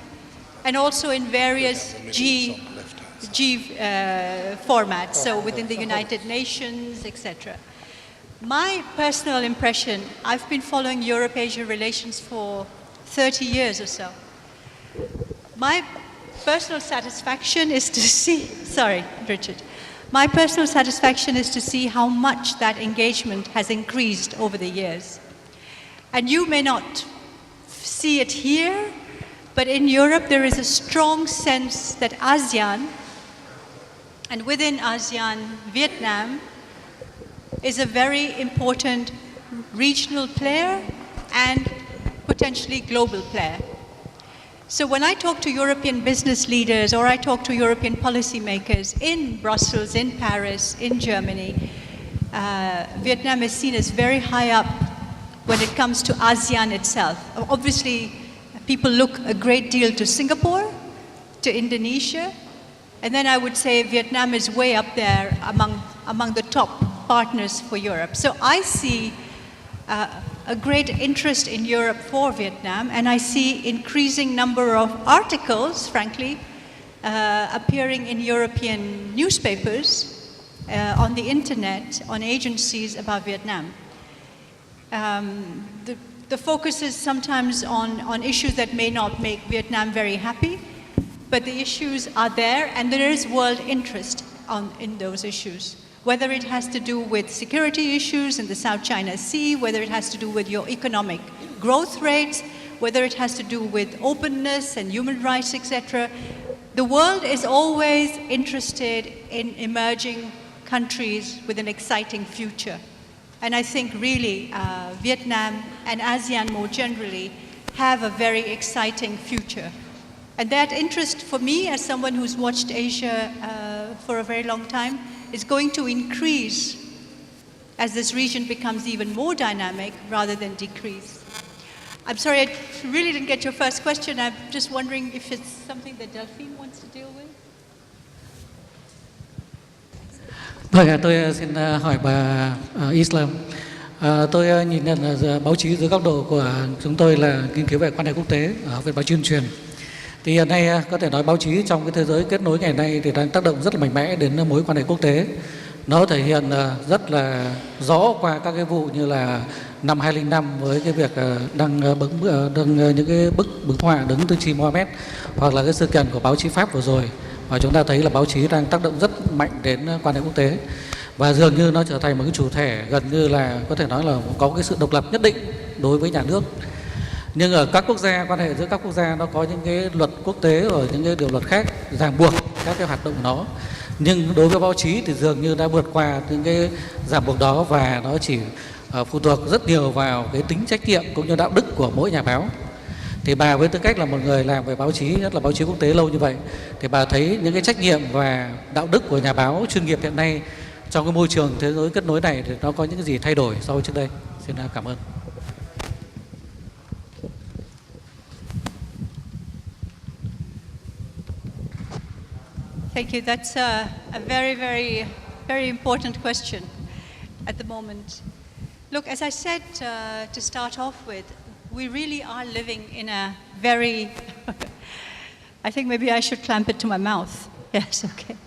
and also in various G formats, so within the United Nations, etc. My personal impression, I've been following Europe-Asia relations for 30 years or so. My personal satisfaction is to see, my personal satisfaction is to see how much that engagement has increased over the years. And you may not see it here, but in Europe there is a strong sense that ASEAN, and within ASEAN, Vietnam, is a very important regional player and potentially global player. So when I talk to European business leaders or I talk to European policymakers in Brussels, in Paris, in Germany, Vietnam is seen as very high up when it comes to ASEAN itself. Obviously, people look a great deal to Singapore, to Indonesia, and then I would say Vietnam is way up there among the top partners for Europe. So I see a great interest in Europe for Vietnam, and I see increasing number of articles, frankly, appearing in European newspapers, on the internet, on agencies about Vietnam. The focus is sometimes on issues that may not make Vietnam very happy, but the issues are there, and there is world interest in those issues. Whether it has to do with security issues in the South China Sea, whether it has to do with your economic growth rates, whether it has to do with openness and human rights, etc. The world is always interested in emerging countries with an exciting future. And I think really Vietnam and ASEAN more generally have a very exciting future. And that interest for me, as someone who's watched Asia for a very long time, is going to increase as this region becomes even more dynamic rather than decrease. I'm sorry, I really didn't get your first question. I'm just wondering if it's something that Delphine wants to deal with. Vâng, tôi xin hỏi bà Islam. Tôi nhìn nhận là báo chí dưới góc độ của chúng tôi là nghiên cứu về quan hệ quốc tế ở Viện Báo chí Tuyên truyền. Thì hiện nay có thể nói báo chí trong cái thế giới kết nối ngày nay thì đang tác động rất là mạnh mẽ đến mối quan hệ quốc tế. Nó thể hiện rất là rõ qua các cái vụ như là năm 2005 với cái việc đăng những cái bức họa đứng tư chi Mohammed, hoặc là cái sự kiện của báo chí Pháp vừa rồi, và chúng ta thấy là báo chí đang tác động rất mạnh đến quan hệ quốc tế, và dường như nó trở thành một cái chủ thể gần như là có thể nói là có cái sự độc lập nhất định đối với nhà nước. Nhưng ở các quốc gia, quan hệ giữa các quốc gia nó có những cái luật quốc tế và những cái điều luật khác ràng buộc các cái hoạt động của nó. Nhưng đối với báo chí thì dường như đã vượt qua những cái ràng buộc đó, và nó chỉ phụ thuộc rất nhiều vào cái tính trách nhiệm cũng như đạo đức của mỗi nhà báo. Thì bà với tư cách là một người làm về báo chí, nhất là báo chí quốc tế lâu như vậy, thì bà thấy những cái trách nhiệm và đạo đức của nhà báo chuyên nghiệp hiện nay trong cái môi trường thế giới kết nối này thì nó có những cái gì thay đổi so với trước đây? Xin cảm ơn. Thank you. That's a very, very, very important question at the moment. Look, as I said to start off with, we really are living in a very, I think maybe I should clamp it to my mouth. Yes, okay.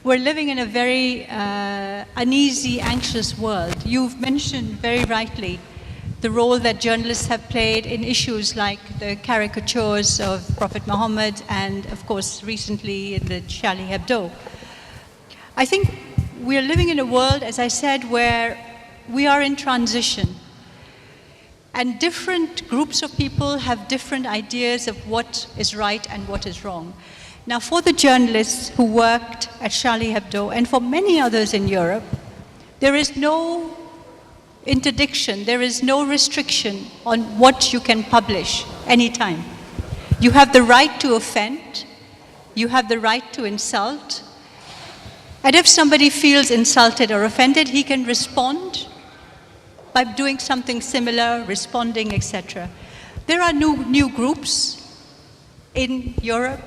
We're living in a very uneasy, anxious world. You've mentioned very rightly the role that journalists have played in issues like the caricatures of Prophet Muhammad and, of course, recently in the Charlie Hebdo. I think we're living in a world, as I said, where we are in transition. And different groups of people have different ideas of what is right and what is wrong. Now, for the journalists who worked at Charlie Hebdo and for many others in Europe, there is no interdiction, there is no restriction on what you can publish anytime. You have the right to offend, you have the right to insult, and if somebody feels insulted or offended, he can respond by doing something similar, responding, etc. There are new groups in Europe,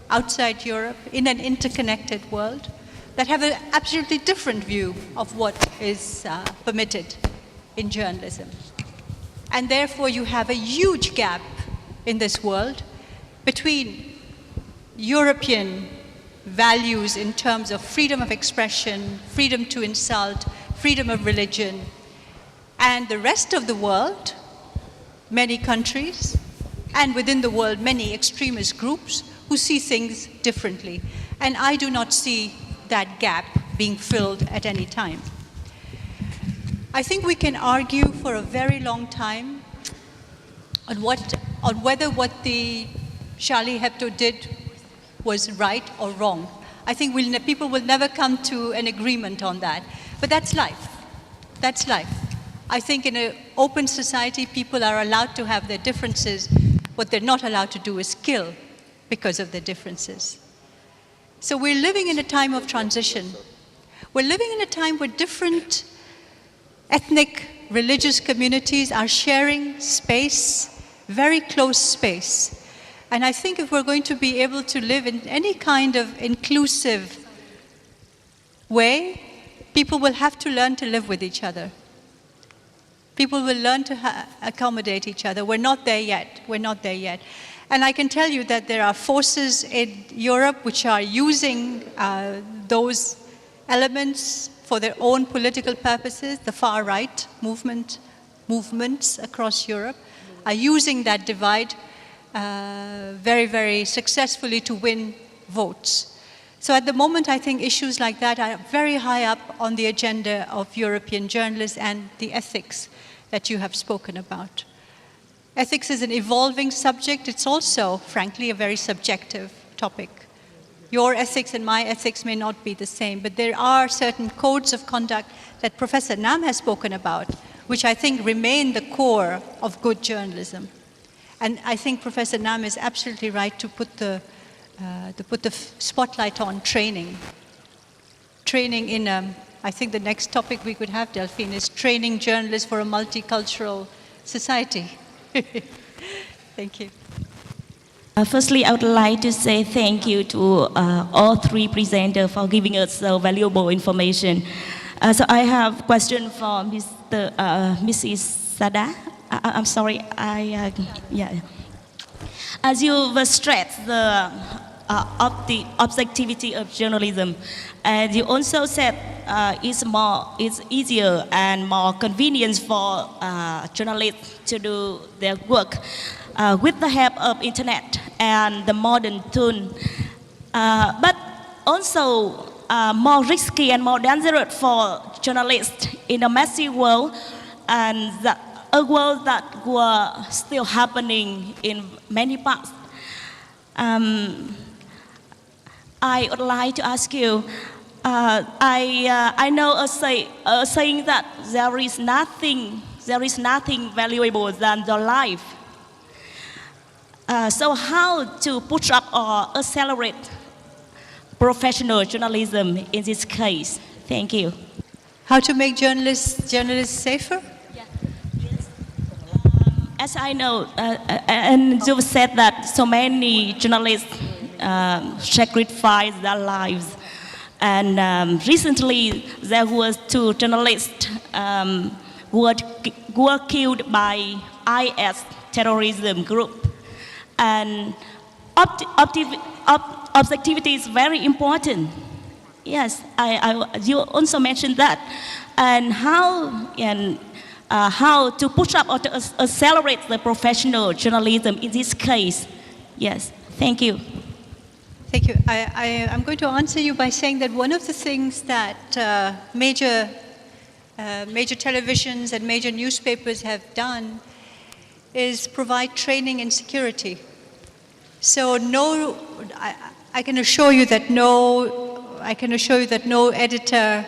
outside Europe, in an interconnected world, that have an absolutely different view of what is permitted in journalism. And therefore you have a huge gap in this world between European values in terms of freedom of expression, freedom to insult, freedom of religion, and the rest of the world, many countries, and within the world many extremist groups who see things differently. And I do not see that gap being filled at any time. I think we can argue for a very long time on whether what the Charlie Hebdo did was right or wrong. I think people will never come to an agreement on that. But that's life. That's life. I think in an open society, people are allowed to have their differences. What they're not allowed to do is kill because of their differences. So we're living in a time of transition. We're living in a time where different ethnic, religious communities are sharing space, very close space. And I think if we're going to be able to live in any kind of inclusive way, people will have to learn to live with each other. People will learn to accommodate each other. We're not there yet. We're not there yet. And I can tell you that there are forces in Europe which are using those elements for their own political purposes. The far-right movements across Europe are using that divide very, very successfully to win votes. So at the moment, I think issues like that are very high up on the agenda of European journalists and the ethics that you have spoken about. Ethics is an evolving subject. It's also, frankly, a very subjective topic. Your ethics and my ethics may not be the same, but there are certain codes of conduct that Professor Nam has spoken about, which I think remain the core of good journalism. And I think Professor Nam is absolutely right to put the spotlight on training. Training in I think the next topic we could have, Delphine, is training journalists for a multicultural society. Thank you. Firstly, I would like to say thank you to all three presenters for giving us so valuable information. So I have a question for Mrs. Shada. I'm sorry, yeah. As you stressed the objectivity of journalism, and you also said it's easier and more convenient for journalists to do their work with the help of internet and the modern tool, but also more risky and more dangerous for journalists in a messy world, and a world that were still happening in many parts. I would like to ask you, I know a saying that there is nothing valuable than the life. So how to push up or accelerate professional journalism in this case? Thank you. How to make journalists safer? As I know, and you said that so many journalists sacrifice their lives. And recently, there were 2 journalists who were killed by IS terrorism group. And objectivity is very important. Yes, you also mentioned that. And how to push up or to accelerate the professional journalism in this case. Yes, thank you. Thank you. I'm going to answer you by saying that one of the things that major televisions and major newspapers have done is provide training in security. So I can assure you that no editor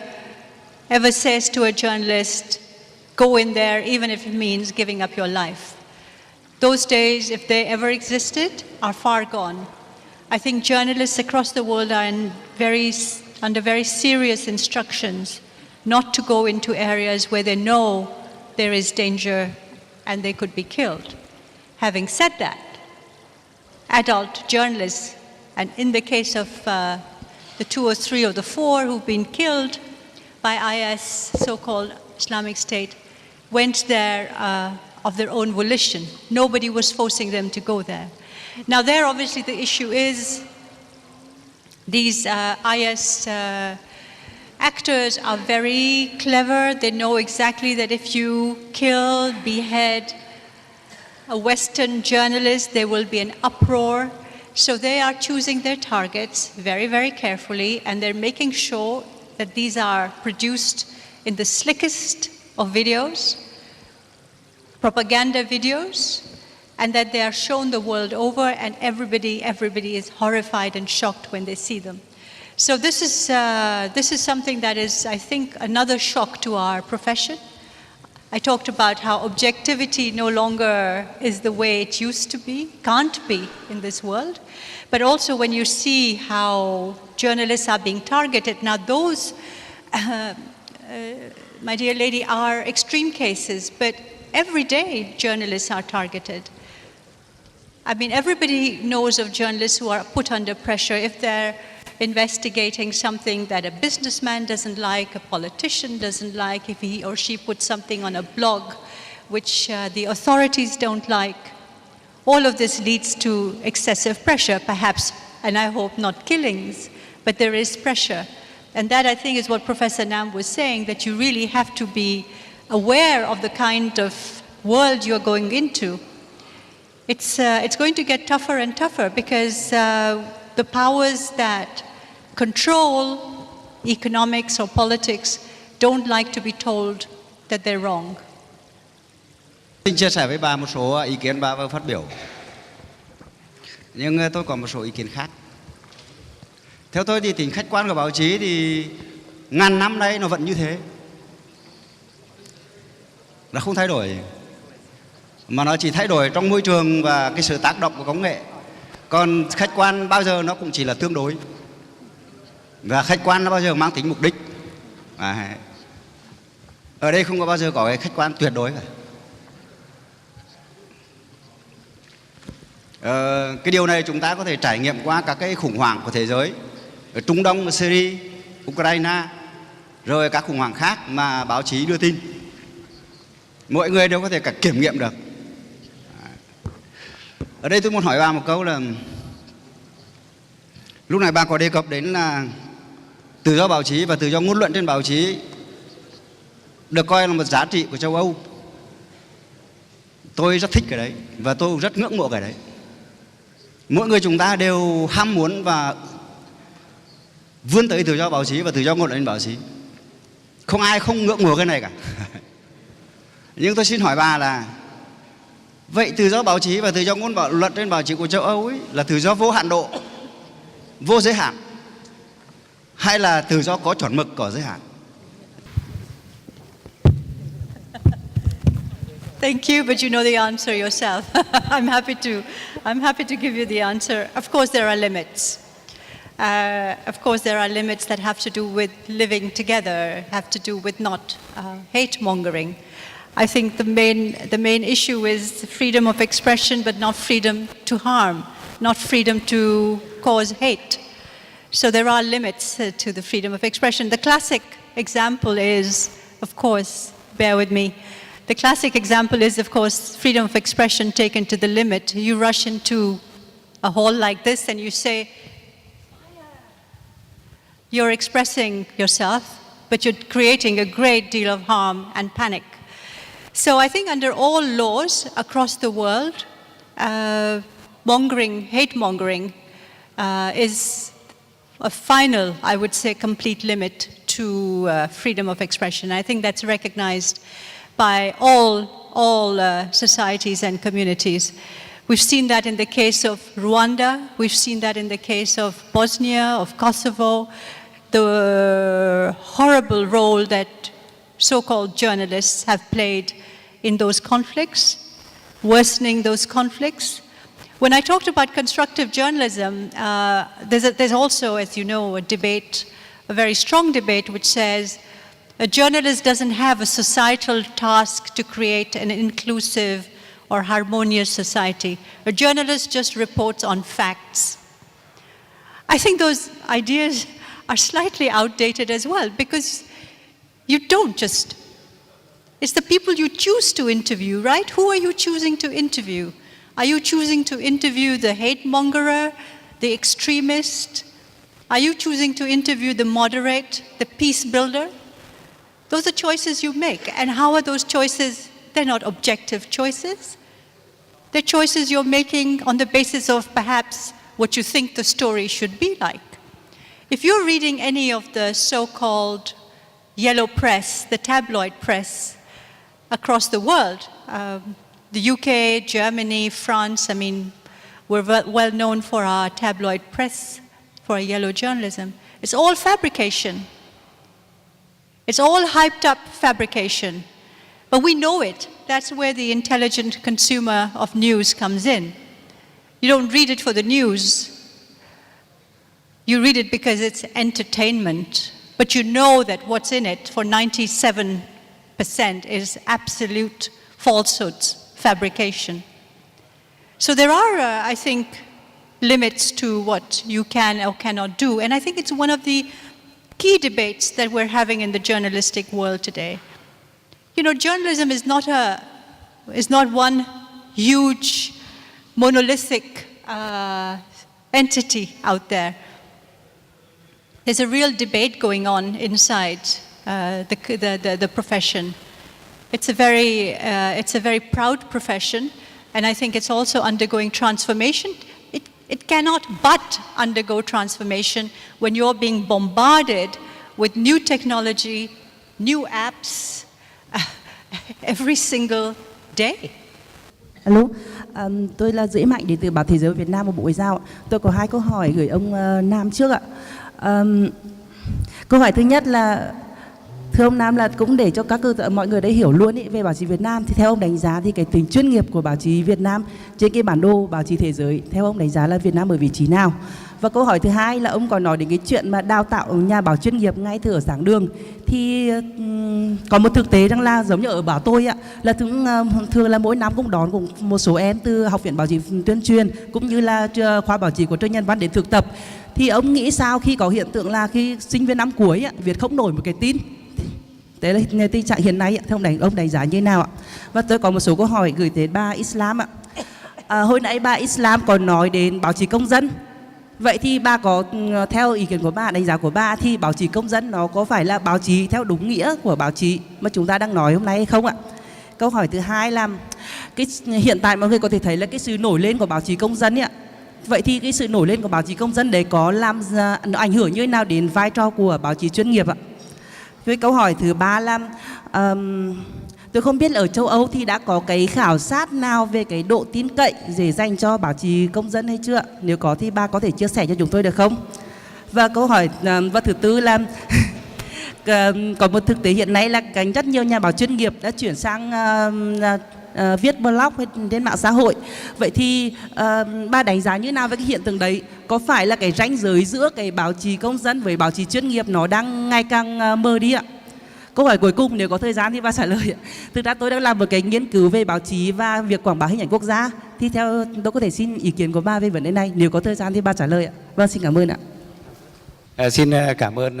ever says to a journalist, go in there, even if it means giving up your life. Those days, if they ever existed, are far gone. I think journalists across the world are under very serious instructions not to go into areas where they know there is danger and they could be killed. Having said that, adult journalists, and in the case of the 2 or 3 of the 4 who've been killed by IS, so-called Islamic State, went there of their own volition. Nobody was forcing them to go there. Now there, obviously, the issue is these IS actors are very clever. They know exactly that if you kill, behead a Western journalist, there will be an uproar. So they are choosing their targets very, very carefully, and they're making sure that these are produced in the slickest of videos, propaganda videos, and that they are shown the world over, and everybody is horrified and shocked when they see them. So this is something that is, I think, another shock to our profession. I talked about how objectivity no longer is the way it used to be, can't be in this world. But also when you see how journalists are being targeted, now those, my dear lady, are extreme cases, but every day journalists are targeted. I mean, everybody knows of journalists who are put under pressure if they're investigating something that a businessman doesn't like, a politician doesn't like, if he or she puts something on a blog which the authorities don't like. All of this leads to excessive pressure, perhaps, and I hope not killings, but there is pressure. And that, I think, is what Professor Nam was saying, that you really have to be aware of the kind of world you're going into. It's going to get tougher and tougher because the powers that control economics or politics don't like to be told that they're wrong. Xin chia sẻ với bà một số ý kiến bà vừa phát biểu. Nhưng tôi có một số ý kiến khác. Theo tôi thì tính khách quan của báo chí thì ngàn năm nay nó vẫn như thế. Nó không thay đổi. Mà nó chỉ thay đổi trong môi trường và cái sự tác động của công nghệ. Còn khách quan bao giờ nó cũng chỉ là tương đối. Và khách quan nó bao giờ mang tính mục đích. Ở đây không có bao giờ có cái khách quan tuyệt đối cả. Cái điều này chúng ta có thể trải nghiệm qua các cái khủng hoảng của thế giới ở Trung Đông, ở Syria, Ukraine, rồi các khủng hoảng khác mà báo chí đưa tin. Mọi người đều có thể cả kiểm nghiệm được. Ở đây tôi muốn hỏi bà một câu là lúc này bà có đề cập đến là tự do báo chí và tự do ngôn luận trên báo chí được coi là một giá trị của châu Âu. Tôi rất thích cái đấy và tôi rất ngưỡng mộ cái đấy. Mỗi người chúng ta đều ham muốn và vươn tới tự do báo chí và tự do ngôn luận trên báo chí. Không ai không ngưỡng mộ cái này cả. Nhưng tôi xin hỏi bà là vậy tự do báo chí và tự do ngôn luận trên báo chí của châu Âu ấy là tự do vô hạn độ, vô giới hạn, hay là tự do có chuẩn mực, có giới hạn? Thank you, but you know the answer yourself. I'm happy to give you the answer. Of course, there are limits. Of course, there are limits that have to do with living together, have to do with not hate mongering. I think the main issue is freedom of expression, but not freedom to harm, not freedom to cause hate. So there are limits to the freedom of expression. The classic example is, of course, bear with me. The classic example is, of course, freedom of expression taken to the limit. You rush into a hall like this and you say, you're expressing yourself, but you're creating a great deal of harm and panic. So I think under all laws across the world, hate mongering is a final, I would say, complete limit to freedom of expression. I think that's recognized by all societies and communities. We've seen that in the case of Rwanda, we've seen that in the case of Bosnia, of Kosovo, the horrible role that so-called journalists have played in those conflicts, worsening those conflicts. When I talked about constructive journalism, there's also, as you know, a debate, a very strong debate, which says a journalist doesn't have a societal task to create an inclusive or harmonious society. A journalist just reports on facts. I think those ideas are slightly outdated as well, because you don't just, it's the people you choose to interview, right? Who are you choosing to interview? Are you choosing to interview the hate mongerer, the extremist? Are you choosing to interview the moderate, the peace builder? Those are choices you make. And how are those choices? They're not objective choices. They're choices you're making on the basis of perhaps what you think the story should be like. If you're reading any of the so-called yellow press, the tabloid press across the world, the UK, Germany, France, I mean, we're well known for our tabloid press, for our yellow journalism. It's all fabrication. It's all hyped up fabrication. But we know it. That's where the intelligent consumer of news comes in. You don't read it for the news. You read it because it's entertainment. But you know that what's in it for 97% is absolute falsehoods, fabrication. So there are, I think, limits to what you can or cannot do. And I think it's one of the key debates that we're having in the journalistic world today. You know, journalism is not one huge monolithic entity out there. There's a real debate going on inside the profession. It's a very proud profession, and I think it's also undergoing transformation. It cannot but undergo transformation when you're being bombarded with new technology, new apps, every single day. Alo, tôi là Dĩ Mạnh đến từ Báo Thế giới Việt Nam và Bộ Ngoại giao. Tôi có 2 câu hỏi gửi ông Nam trước ạ. Câu hỏi thứ nhất là thưa ông Nam, là cũng để cho mọi người đấy hiểu luôn ý, về báo chí Việt Nam, thì theo ông đánh giá thì cái tính chuyên nghiệp của báo chí Việt Nam trên cái bản đồ báo chí thế giới, theo ông đánh giá là Việt Nam ở vị trí nào? Và câu hỏi thứ hai là ông có nói đến cái chuyện mà đào tạo nhà báo chuyên nghiệp ngay từ ở giảng đường. Thì có một thực tế rằng là giống như ở báo tôi ạ, là thường là mỗi năm cũng đón cùng một số em từ Học viện Báo chí Tuyên truyền cũng như là khoa báo chí của trường Nhân văn đến thực tập. Thì ông nghĩ sao khi có hiện tượng là khi sinh viên năm cuối viết không nổi một cái tin? Đấy là tình trạng hiện nay, ông đánh giá như nào ạ? Và tôi có một số câu hỏi gửi tới bà Islam ạ. Hồi nãy bà Islam còn nói đến báo chí công dân. Vậy thì bà có, theo ý kiến của bà, đánh giá của bà, thì báo chí công dân nó có phải là báo chí theo đúng nghĩa của báo chí mà chúng ta đang nói hôm nay hay không ạ? Câu hỏi thứ hai là hiện tại mọi người có thể thấy là cái sự nổi lên của báo chí công dân ạ. Vậy thì cái sự nổi lên của báo chí công dân đấy có nó ảnh hưởng như thế nào đến vai trò của báo chí chuyên nghiệp ạ? Với câu hỏi thứ ba là tôi không biết ở châu Âu thì đã có cái khảo sát nào về cái độ tin cậy để dành cho báo chí công dân hay chưa? Nếu có thì bà có thể chia sẻ cho chúng tôi được không? Và câu hỏi và thứ tư là có một thực tế hiện nay là rất nhiều nhà báo chuyên nghiệp đã chuyển sang viết blog trên mạng xã hội. Vậy thì bà đánh giá như nào với cái hiện tượng đấy? Có phải là cái ranh giới giữa cái báo chí công dân với báo chí chuyên nghiệp nó đang ngày càng mờ đi ạ? Câu hỏi cuối cùng, nếu có thời gian thì bà trả lời. Thực ra tôi đang làm một cái nghiên cứu về báo chí và việc quảng bá hình ảnh quốc gia. Thì theo tôi có thể xin ý kiến của bà về vấn đề này. Nếu có thời gian thì bà trả lời ạ. Vâng, xin cảm ơn ạ. Xin cảm ơn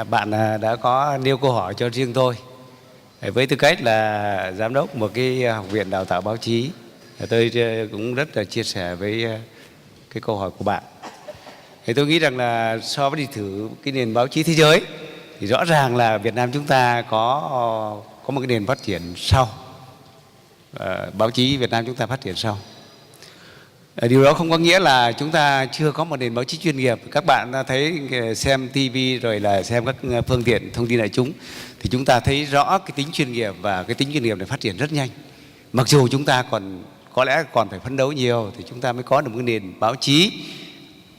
bạn đã có nêu câu hỏi cho riêng tôi. Với tư cách là giám đốc một cái học viện đào tạo báo chí, tôi cũng rất là chia sẻ với cái câu hỏi của bạn. Thì tôi nghĩ rằng là so với đi thử cái nền báo chí thế giới thì rõ ràng là Việt Nam chúng ta có một cái nền phát triển sau. Báo chí Việt Nam chúng ta phát triển sau. Điều đó không có nghĩa là chúng ta chưa có một nền báo chí chuyên nghiệp. Các bạn thấy xem TV rồi là xem các phương tiện thông tin đại chúng thì chúng ta thấy rõ cái tính chuyên nghiệp, và cái tính chuyên nghiệp này phát triển rất nhanh. Mặc dù chúng ta có lẽ còn phải phấn đấu nhiều thì chúng ta mới có được một nền báo chí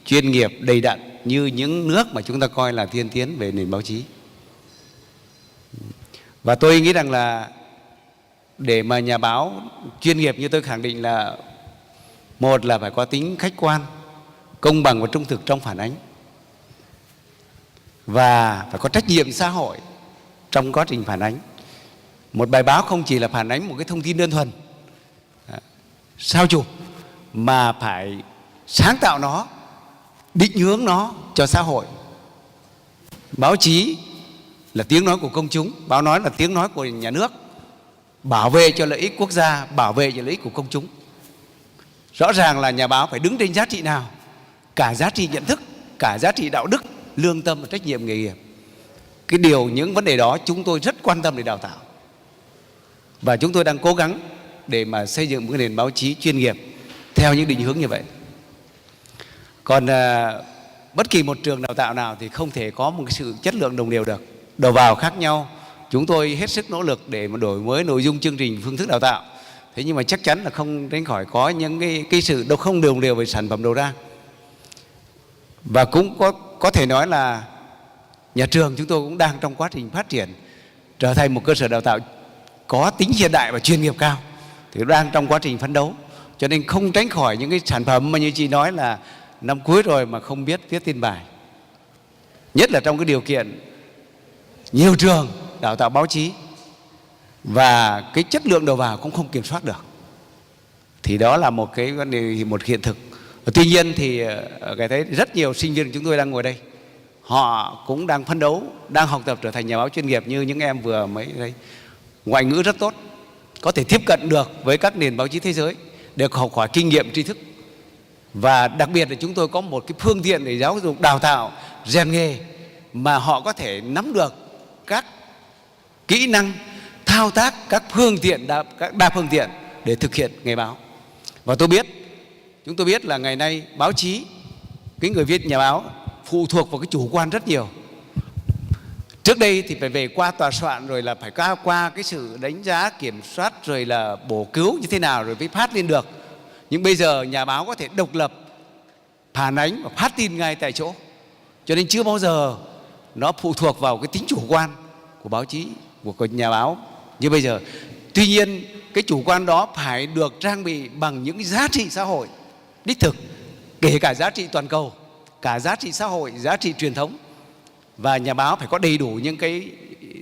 chuyên nghiệp đầy đặn như những nước mà chúng ta coi là tiên tiến về nền báo chí. Và tôi nghĩ rằng là để mà nhà báo chuyên nghiệp như tôi khẳng định là một là phải có tính khách quan, công bằng và trung thực trong phản ánh, và phải có trách nhiệm xã hội trong quá trình phản ánh. Một bài báo không chỉ là phản ánh một cái thông tin đơn thuần sao chụp, mà phải sáng tạo nó, định hướng nó cho xã hội. Báo chí là tiếng nói của công chúng, báo nói là tiếng nói của nhà nước, bảo vệ cho lợi ích quốc gia, bảo vệ cho lợi ích của công chúng. Rõ ràng là nhà báo phải đứng trên giá trị nào? Cả giá trị nhận thức, cả giá trị đạo đức, lương tâm và trách nhiệm nghề nghiệp. Những vấn đề đó chúng tôi rất quan tâm để đào tạo. Và chúng tôi đang cố gắng để mà xây dựng một cái nền báo chí chuyên nghiệp theo những định hướng như vậy. Còn bất kỳ một trường đào tạo nào thì không thể có một cái sự chất lượng đồng đều được. Đầu vào khác nhau, chúng tôi hết sức nỗ lực để mà đổi mới nội dung chương trình, phương thức đào tạo. Thế nhưng mà chắc chắn là không tránh khỏi có những cái sự không đồng đều về sản phẩm đầu ra. Và cũng có thể nói là nhà trường chúng tôi cũng đang trong quá trình phát triển trở thành một cơ sở đào tạo có tính hiện đại và chuyên nghiệp cao, thì đang trong quá trình phấn đấu. Cho nên không tránh khỏi những cái sản phẩm mà như chị nói là năm cuối rồi mà không biết viết tin bài. Nhất là trong cái điều kiện nhiều trường đào tạo báo chí và cái chất lượng đầu vào cũng không kiểm soát được, thì đó là một cái vấn đề, một hiện thực. Tuy nhiên thì cái thấy rất nhiều sinh viên chúng tôi đang ngồi đây, họ cũng đang phấn đấu, đang học tập trở thành nhà báo chuyên nghiệp như những em vừa mới đây. Ngoại ngữ rất tốt, có thể tiếp cận được với các nền báo chí thế giới, được học hỏi kinh nghiệm tri thức. Và đặc biệt là chúng tôi có một cái phương tiện để giáo dục đào tạo, rèn nghề mà họ có thể nắm được các kỹ năng thao tác các phương tiện, các đa phương tiện để thực hiện nghề báo. Và chúng tôi biết là ngày nay báo chí, cái người viết nhà báo phụ thuộc vào cái chủ quan rất nhiều. Trước đây thì phải về qua tòa soạn, rồi là phải qua cái sự đánh giá, kiểm soát, rồi là bổ cứu như thế nào rồi mới phát lên được. Nhưng bây giờ nhà báo có thể độc lập phản ánh và phát tin ngay tại chỗ. Cho nên chưa bao giờ nó phụ thuộc vào cái tính chủ quan của báo chí, của nhà báo như bây giờ. Tuy nhiên cái chủ quan đó phải được trang bị bằng những giá trị xã hội đích thực, kể cả giá trị toàn cầu, cả giá trị xã hội, giá trị truyền thống. Và nhà báo phải có đầy đủ những cái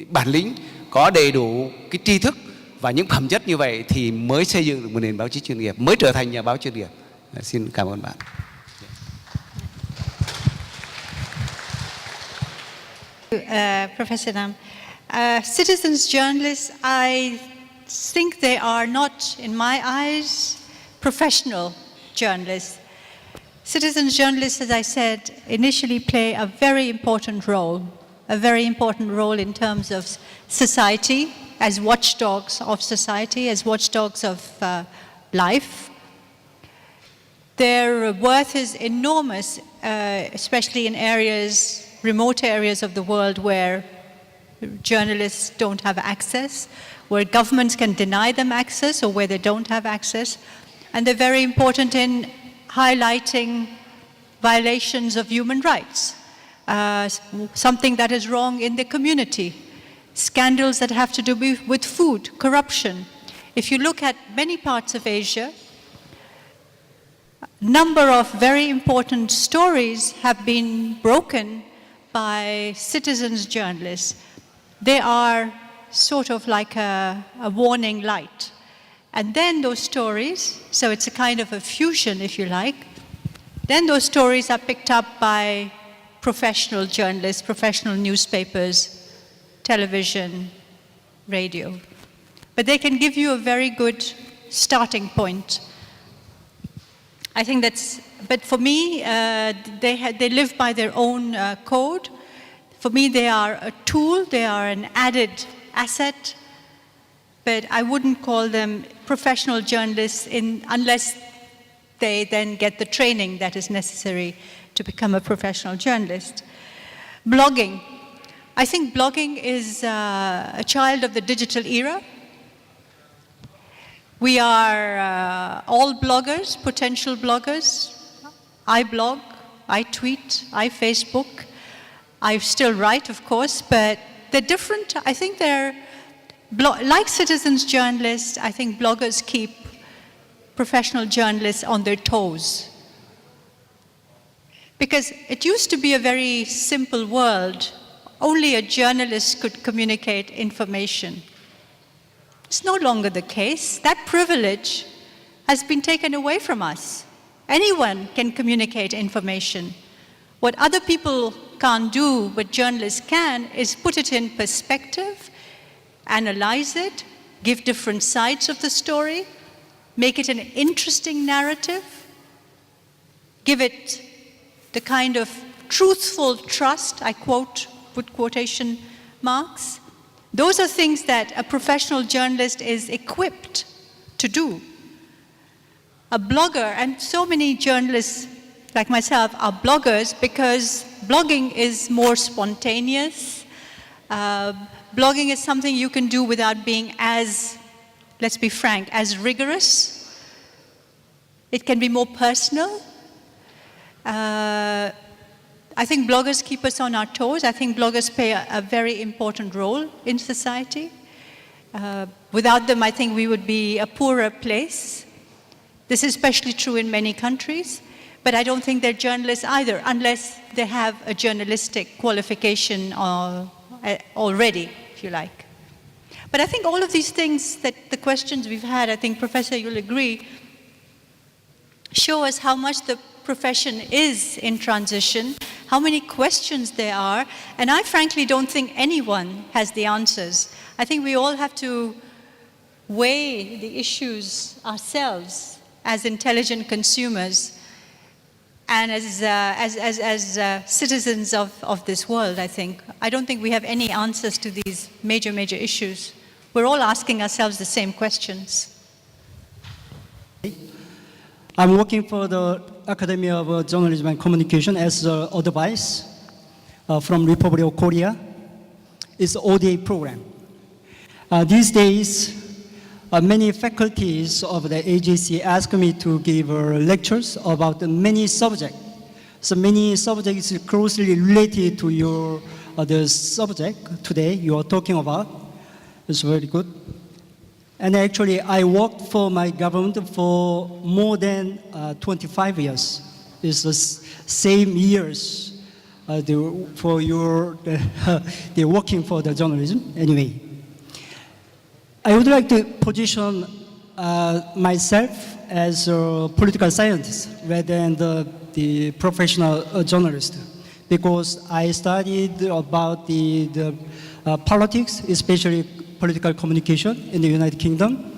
bản lĩnh, có đầy đủ cái tri thức và những phẩm chất như vậy thì mới xây dựng được một nền báo chí chuyên nghiệp, mới trở thành nhà báo chuyên nghiệp. Xin cảm ơn bạn. Professor Nam. Citizens journalists, I think they are not, in my eyes, professional journalists. Citizens journalists, as I said, initially play a very important role in terms of society, as watchdogs of society, as watchdogs of life. Their worth is enormous, especially in remote areas of the world where journalists don't have access, where governments can deny them access or where they don't have access. And they're very important in highlighting violations of human rights, something that is wrong in the community, scandals that have to do with food, corruption. If you look at many parts of Asia, a number of very important stories have been broken by citizens journalists. They are sort of like a warning light. And then those stories, so it's a kind of a fusion, if you like, then those stories are picked up by professional journalists, professional newspapers, television, radio. But they can give you a very good starting point. I think but for me, they live by their own code. For me, they are a tool, they are an added asset, but I wouldn't call them professional journalists unless they then get the training that is necessary to become a professional journalist. Blogging. I think blogging is a child of the digital era. We are all bloggers, potential bloggers. I blog, I tweet, I Facebook. I still write, of course, but they're different. I think like citizens journalists, I think bloggers keep professional journalists on their toes. Because it used to be a very simple world. Only a journalist could communicate information. It's no longer the case. That privilege has been taken away from us. Anyone can communicate information. What other people can't do, but journalists can, is put it in perspective, analyze it, give different sides of the story, make it an interesting narrative, give it the kind of truthful trust, I put quotation marks. Those are things that a professional journalist is equipped to do. A blogger, and so many journalists like myself are bloggers because blogging is more spontaneous. Blogging is something you can do without being as, let's be frank, as rigorous. It can be more personal. I think bloggers keep us on our toes. I think bloggers play a very important role in society. Without them, I think we would be a poorer place. This is especially true in many countries. But I don't think they're journalists either, unless they have a journalistic qualification already, if you like. But I think all of these things, that the questions we've had, I think, Professor, you'll agree, show us how much the profession is in transition, how many questions there are, and I frankly don't think anyone has the answers. I think we all have to weigh the issues ourselves as intelligent consumers and as citizens of this world, I think. I don't think we have any answers to these major issues. We're all asking ourselves the same questions. I'm working for the Academy of Journalism and Communication as advice from Republic of Korea. It's an ODA program. These days, many faculties of the agency ask me to give lectures about many subjects. So many subjects closely related to your the subject today you are talking about. It's very good. And actually, I worked for my government for more than 25 years. It's the same years for your they're working for the journalism. Anyway, I would like to position myself as a political scientist rather than the professional journalist, because I studied about the politics, especially political communication in the United Kingdom.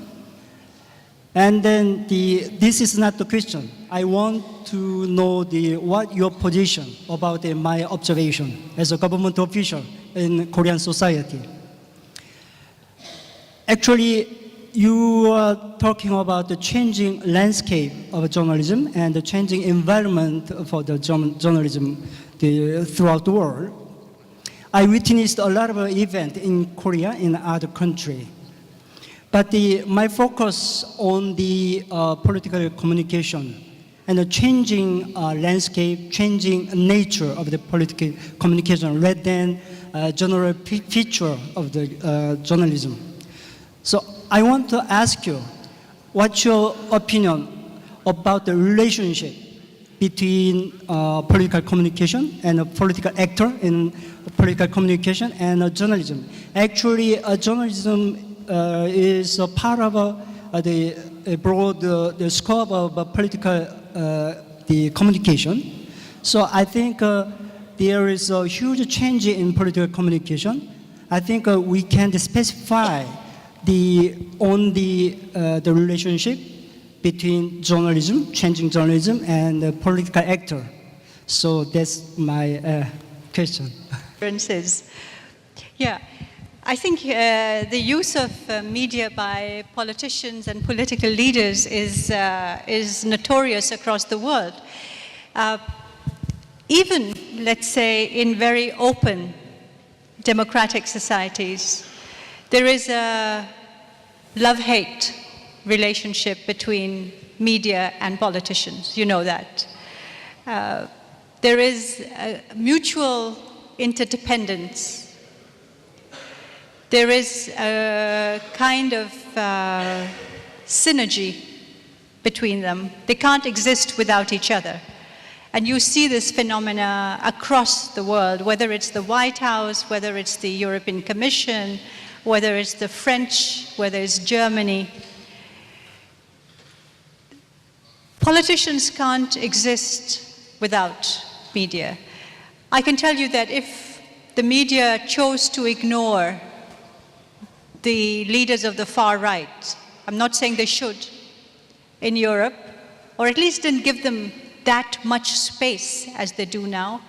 And then this is not the question. I want to know what your position about my observation as a government official in Korean society. Actually, you are talking about the changing landscape of journalism and the changing environment for the journalism throughout the world. I witnessed a lot of events in Korea, in other countries. But my focus on the political communication and the changing landscape, changing nature of the political communication rather than general feature of the journalism. So I want to ask you, what's your opinion about the relationship between political communication and a political actor in political communication and journalism? Actually, journalism is a part of the broad the scope of political the communication. So I think there is a huge change in political communication. I think we can specify the relationship between journalism, changing journalism, and the political actor. So that's my question. Yeah. I think the use of media by politicians and political leaders is notorious across the world. Even, let's say, in very open democratic societies, there is a love-hate relationship between media and politicians. You know that. There is a mutual interdependence. There is a kind of synergy between them. They can't exist without each other. And you see this phenomena across the world, whether it's the White House, whether it's the European Commission, whether it's the French, whether it's Germany. Politicians can't exist without media. I can tell you that if the media chose to ignore the leaders of the far right, I'm not saying they should, in Europe, or at least didn't give them that much space as they do now,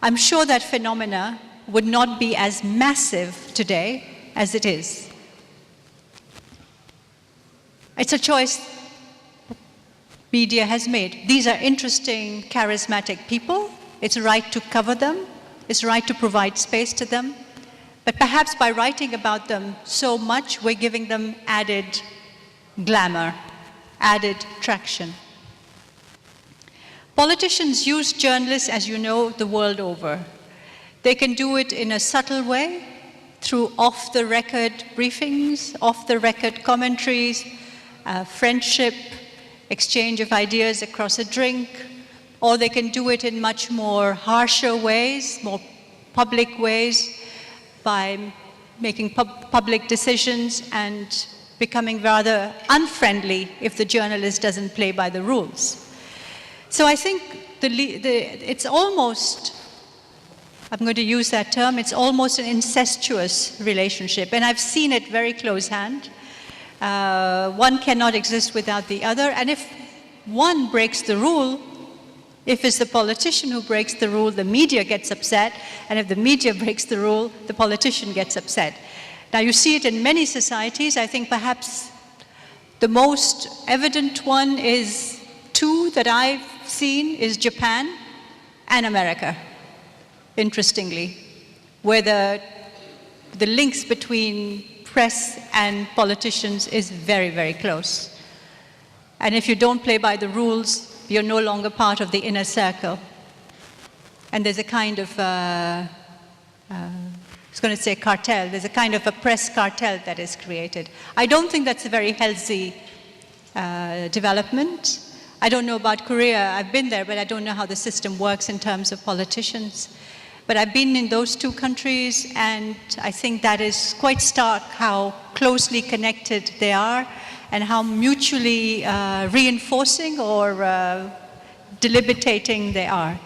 I'm sure that phenomena would not be as massive today as it is. It's a choice media has made. These are interesting, charismatic people. It's right to cover them. It's right to provide space to them. But perhaps by writing about them so much, we're giving them added glamour, added traction. Politicians use journalists, as you know, the world over. They can do it in a subtle way, through off-the-record briefings, off-the-record commentaries, friendship, exchange of ideas across a drink, or they can do it in much more harsher ways, more public ways, by making public decisions and becoming rather unfriendly if the journalist doesn't play by the rules. So I think it's almost, I'm going to use that term, it's almost an incestuous relationship, and I've seen it very close hand. One cannot exist without the other, and if one breaks the rule, if it's the politician who breaks the rule, the media gets upset, and if the media breaks the rule, the politician gets upset. Now you see it in many societies. I think perhaps the most evident one is two that I've seen is Japan and America, interestingly, where the links between press and politicians is very, very close. And if you don't play by the rules, you're no longer part of the inner circle. And there's a kind of, I was going to say cartel, there's a kind of a press cartel that is created. I don't think that's a very healthy development. I don't know about Korea, I've been there, but I don't know how the system works in terms of politicians. But I've been in those two countries, and I think that is quite stark how closely connected they are and how mutually reinforcing or debilitating they are.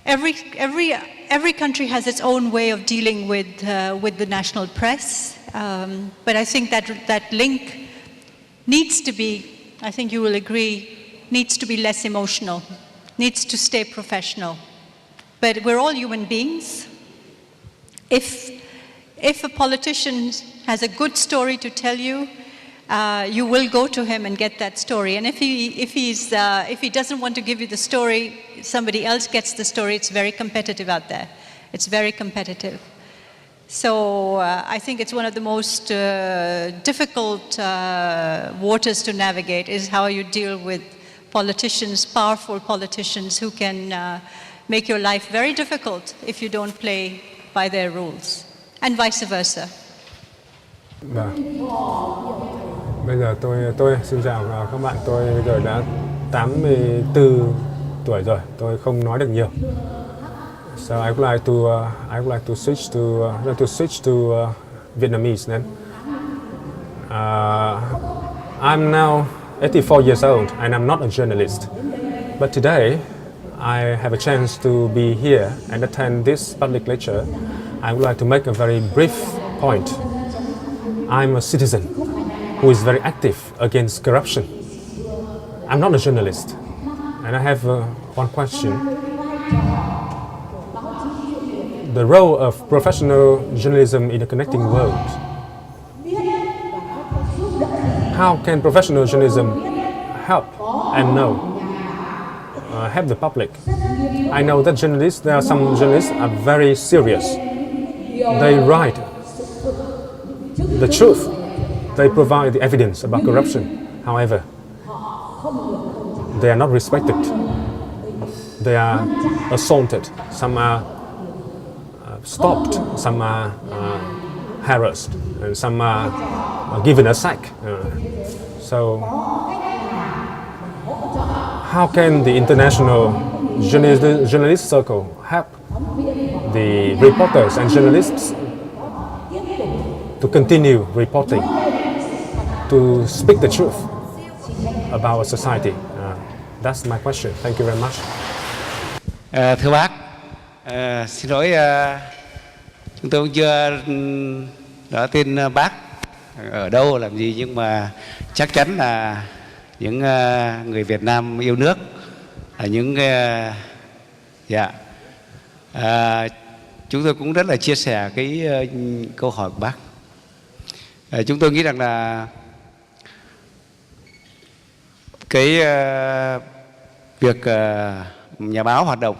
Every country has its own way of dealing with the national press, but I think that link needs to be, I think you will agree, needs to be less emotional, needs to stay professional. But we're all human beings. If a politician has a good story to tell you, you will go to him and get that story. And if he doesn't want to give you the story, somebody else gets the story. It's very competitive out there. It's very competitive. So I think it's one of the most difficult waters to navigate is how you deal with politicians, powerful politicians who can make your life very difficult if you don't play by their rules, and vice versa. Vâng. Bây giờ tôi xin chào các bạn. Tôi bây giờ đã 84 tuổi rồi. Tôi không nói được nhiều. So I would like to switch to Vietnamese then. I'm now 84 years old and I'm not a journalist. But today I have a chance to be here and attend this public lecture. I would like to make a very brief point. I'm a citizen who is very active against corruption. I'm not a journalist. And I have one question. The role of professional journalism in a connecting world. How can professional journalism help and help the public? I know that there are some journalists are very serious. They write the truth. They provide the evidence about corruption. However, they are not respected. They are assaulted. Some are stopped. Some are harassed. And some are given a sack. So how can the international journalist circle help the reporters and journalists to continue reporting, to speak the truth about our society? That's my question. Thank you very much. Thưa bác, xin lỗi, chúng tôi cũng chưa rõ tên bác ở đâu làm gì, nhưng mà chắc chắn là những người Việt Nam yêu nước, là những chúng tôi cũng rất là chia sẻ cái câu hỏi của bác. Chúng tôi nghĩ rằng là cái việc nhà báo hoạt động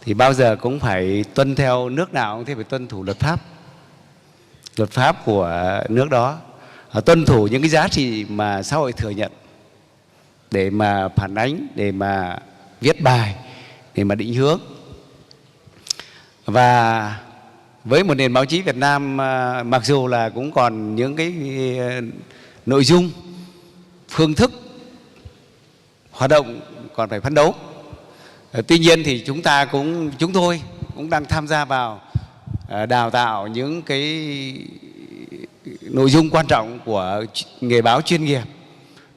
thì bao giờ cũng phải tuân theo, nước nào cũng phải tuân thủ luật pháp của nước đó, tuân thủ những cái giá trị mà xã hội thừa nhận để mà phản ánh, để mà viết bài, để mà định hướng. Và với một nền báo chí Việt Nam mặc dù là cũng còn những cái nội dung, phương thức hoạt động còn phải phấn đấu. Tuy nhiên thì chúng tôi cũng đang tham gia vào đào tạo những cái nội dung quan trọng của nghề báo chuyên nghiệp.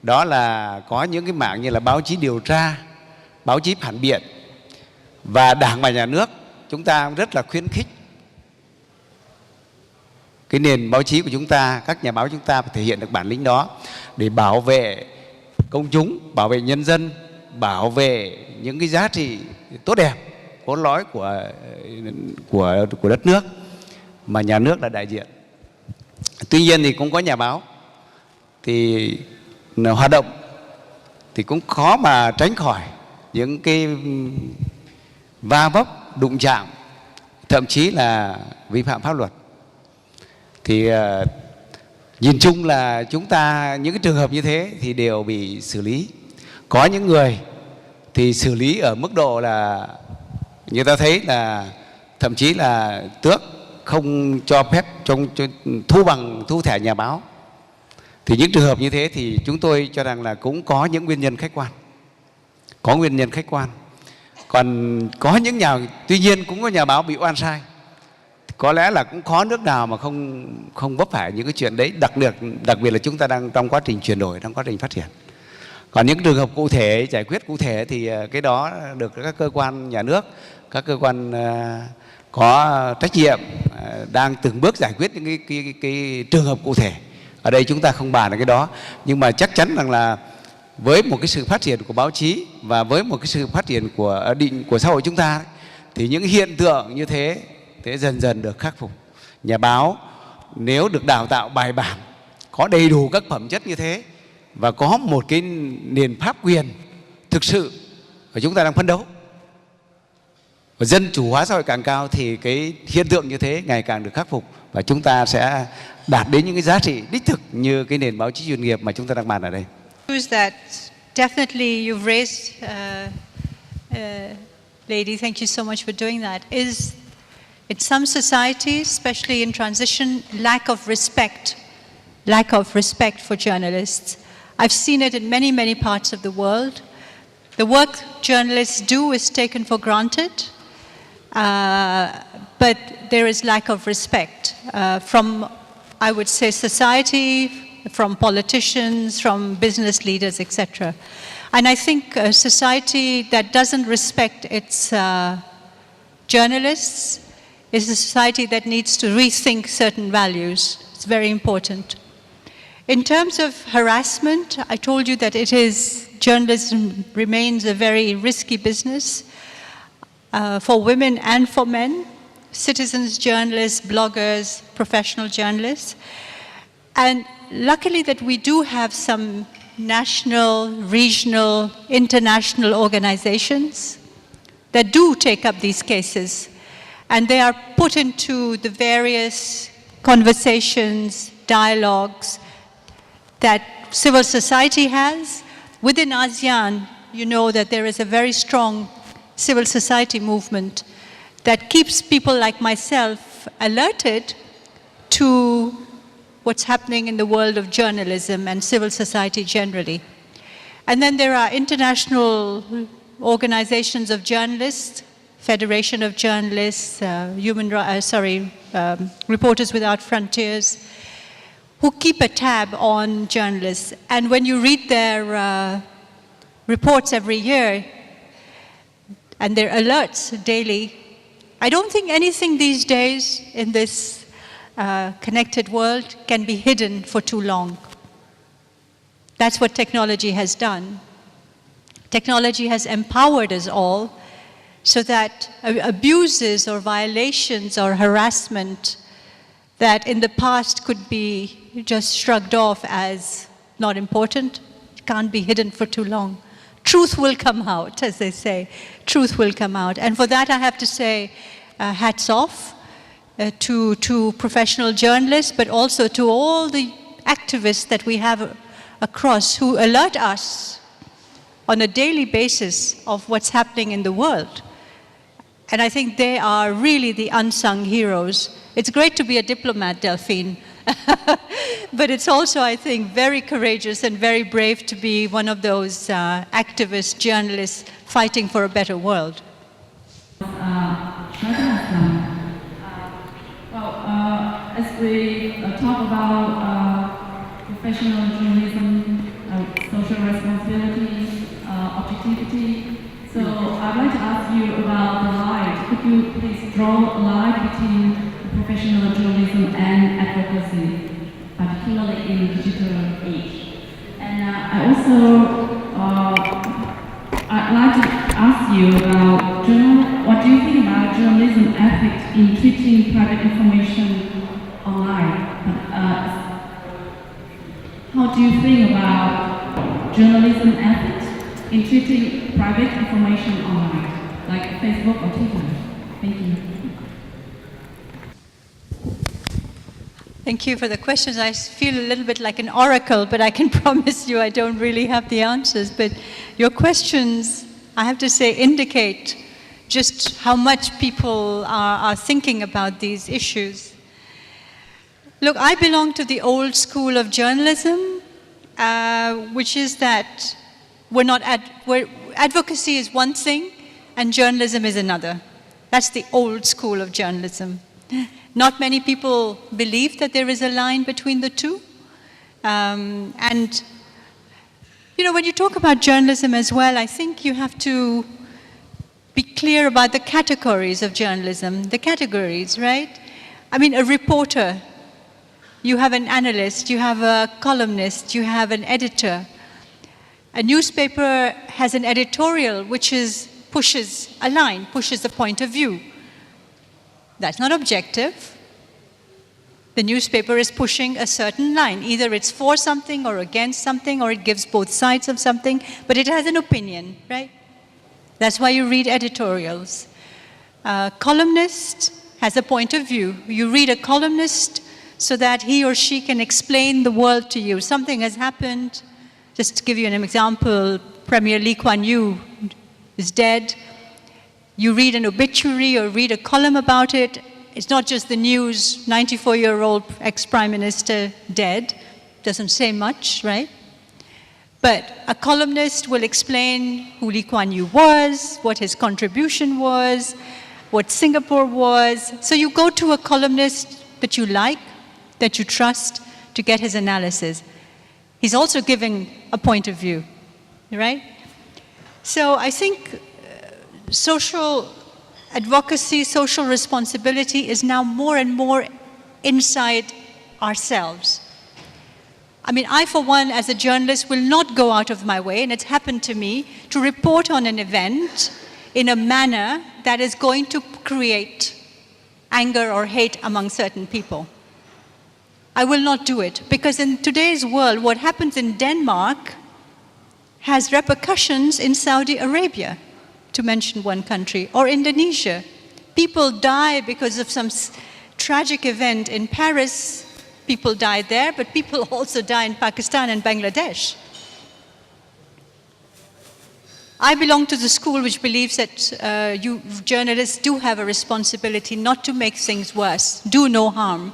Đó là có những cái mảng như là báo chí điều tra, báo chí phản biện. Và Đảng và Nhà nước chúng ta rất là khuyến khích cái nền báo chí của chúng ta, các nhà báo chúng ta phải thể hiện được bản lĩnh đó để bảo vệ công chúng, bảo vệ nhân dân, bảo vệ những cái giá trị tốt đẹp, cốt lõi của đất nước mà nhà nước là đại diện. Tuy nhiên thì cũng có nhà báo thì hoạt động thì cũng khó mà tránh khỏi những cái va vấp, đụng chạm, thậm chí là vi phạm pháp luật. Thì nhìn chung là chúng ta những cái trường hợp như thế thì đều bị xử lý. Có những người thì xử lý ở mức độ là người ta thấy là thậm chí là tước, không cho phép thu thẻ nhà báo. Thì những trường hợp như thế thì chúng tôi cho rằng là cũng có những nguyên nhân khách quan. Có nguyên nhân khách quan. Còn có những tuy nhiên cũng có nhà báo bị oan sai. Có lẽ là cũng khó nước nào mà không vấp phải những cái chuyện đấy, đặc biệt là chúng ta đang trong quá trình chuyển đổi, trong quá trình phát triển. Còn những trường hợp cụ thể, giải quyết cụ thể thì cái đó được các cơ quan nhà nước, các cơ quan có trách nhiệm đang từng bước giải quyết những cái trường hợp cụ thể. Ở đây chúng ta không bàn được cái đó, nhưng mà chắc chắn rằng là với một cái sự phát triển của báo chí và với một cái sự phát triển của xã hội chúng ta thì những hiện tượng như thế dần dần được khắc phục. Nhà báo nếu được đào tạo bài bản, có đầy đủ các phẩm chất như thế và có một cái nền pháp quyền thực sự và chúng ta đang phấn đấu và dân chủ hóa xã hội càng cao thì cái hiện tượng như thế ngày càng được khắc phục và chúng ta sẽ đạt đến những cái giá trị đích thực như cái nền báo chí chuyên nghiệp mà chúng ta đang bàn ở đây. That definitely you've raised, lady, thank you so much for doing that, is in some societies, especially in transition, lack of respect for journalists. I've seen it in many, many parts of the world. The work journalists do is taken for granted, but there is lack of respect from, I would say, society, from politicians, from business leaders, etc. And I think a society that doesn't respect its journalists is a society that needs to rethink certain values. It's very important. In terms of harassment, I told you that journalism remains a very risky business for women and for men, citizens, journalists, bloggers, professional journalists. And luckily that we do have some national, regional, international organizations that do take up these cases. And they are put into the various conversations, dialogues that civil society has. Within ASEAN, you know that there is a very strong civil society movement that keeps people like myself alerted to what's happening in the world of journalism and civil society generally. And then there are international organizations of journalists, Federation of Journalists, Reporters Without Frontiers, who keep a tab on journalists. And when you read their reports every year and their alerts daily, I don't think anything these days in this connected world can be hidden for too long. That's what technology has done. Technology has empowered us all so that abuses or violations or harassment that in the past could be just shrugged off as not important, can't be hidden for too long. Truth will come out, as they say. Truth will come out. And for that I have to say hats off to professional journalists, but also to all the activists that we have across who alert us on a daily basis of what's happening in the world. And I think they are really the unsung heroes. It's great to be a diplomat, Delphine, but it's also, I think, very courageous and very brave to be one of those activist journalists fighting for a better world. Shada Islam. As we talk about professional journalism, social responsibility, objectivity, so I'd like to ask you about the line. Could you please draw a line between professional journalism and advocacy, particularly in digital age? And I also I'd like to ask you about what do you think about journalism ethics in treating private information online? How do you think about journalism ethics in treating private information online, like Facebook or Twitter? Thank you. Thank you for the questions. I feel a little bit like an oracle, but I can promise you I don't really have the answers. But your questions, I have to say, indicate just how much people are thinking about these issues. Look, I belong to the old school of journalism, which is that advocacy is one thing and journalism is another. That's the old school of journalism. Not many people believe that there is a line between the two. And, you know, when you talk about journalism as well, I think you have to be clear about the categories of journalism, the categories, right? I mean, a reporter, you have an analyst, you have a columnist, you have an editor. A newspaper has an editorial which pushes a line, pushes a point of view. That's not objective. The newspaper is pushing a certain line. Either it's for something or against something, or it gives both sides of something, but it has an opinion, right? That's why you read editorials. A columnist has a point of view. You read a columnist so that he or she can explain the world to you. Something has happened. Just to give you an example, Premier Lee Kuan Yew is dead. You read an obituary or read a column about it. It's not just the news, 94-year-old ex-prime minister dead. Doesn't say much, right? But a columnist will explain who Lee Kuan Yew was, what his contribution was, what Singapore was. So you go to a columnist that you like, that you trust, to get his analysis. He's also giving a point of view, right? So I think social advocacy, social responsibility is now more and more inside ourselves. I mean, I, for one, as a journalist, will not go out of my way, and it's happened to me, to report on an event in a manner that is going to create anger or hate among certain people. I will not do it, because in today's world, what happens in Denmark has repercussions in Saudi Arabia, to mention one country, or Indonesia. People die because of some tragic event in Paris. People died there, but people also die in Pakistan and Bangladesh. I belong to the school which believes that you journalists do have a responsibility not to make things worse, do no harm.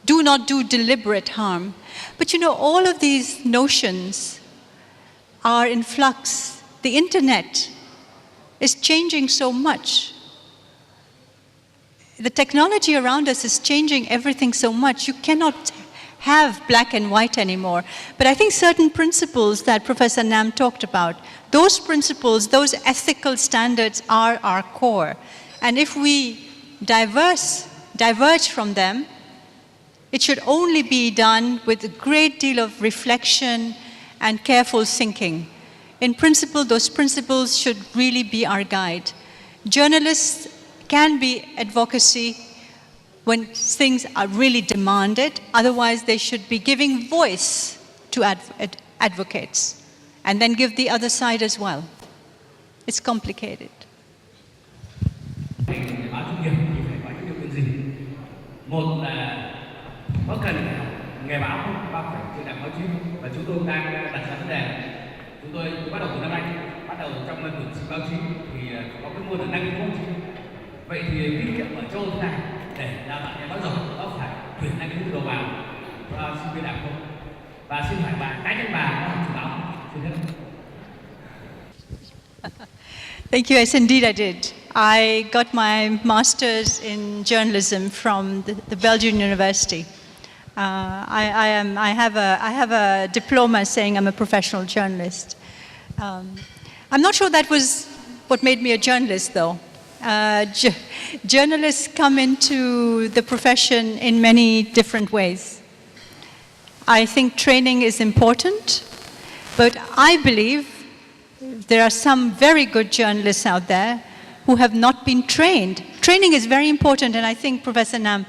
Do not do deliberate harm. But you know, all of these notions are in flux. The internet is changing so much. The technology around us is changing everything so much. You cannot have black and white anymore. But I think certain principles that Professor Nam talked about, those principles, those ethical standards are our core. And if we diverge from them, it should only be done with a great deal of reflection and careful thinking. In principle, those principles should really be our guide. Journalists can be advocacy when things are really demanded. Otherwise, they should be giving voice to advocates and then give the other side as well. It's complicated. Một là có cần nghề báo không, bác phải chuyên làm báo chí, và chúng tôi đang đặt ra vấn đề. Chúng tôi bắt đầu từ năm nay, bắt đầu trong tuyển sinh báo chí thì có cái môn là năng khiếu báo chí. Vậy thì kinh nghiệm ở châu thế này để đào tạo nhà báo giỏi, bác phải tuyển năng khiếu đầu vào cho sinh viên đại học không? Và xin hỏi bà, cá nhân bà có học chủ báo không? Xin hết. Thank you. Yes, indeed I did. I got my master's in journalism from the Belgian University. I have a diploma saying I'm a professional journalist. I'm not sure that was what made me a journalist, though. Journalists come into the profession in many different ways. I think training is important, but I believe there are some very good journalists out there who have not been trained. Training is very important, and I think, Professor Nam,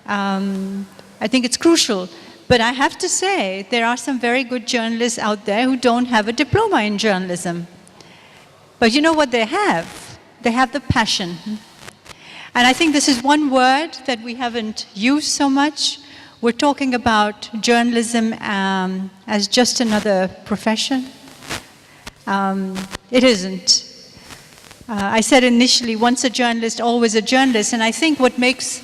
I think it's crucial. But I have to say, there are some very good journalists out there who don't have a diploma in journalism. But you know what they have? They have the passion. And I think this is one word that we haven't used so much. We're talking about journalism as just another profession. It isn't. I said initially, once a journalist, always a journalist. And I think what makes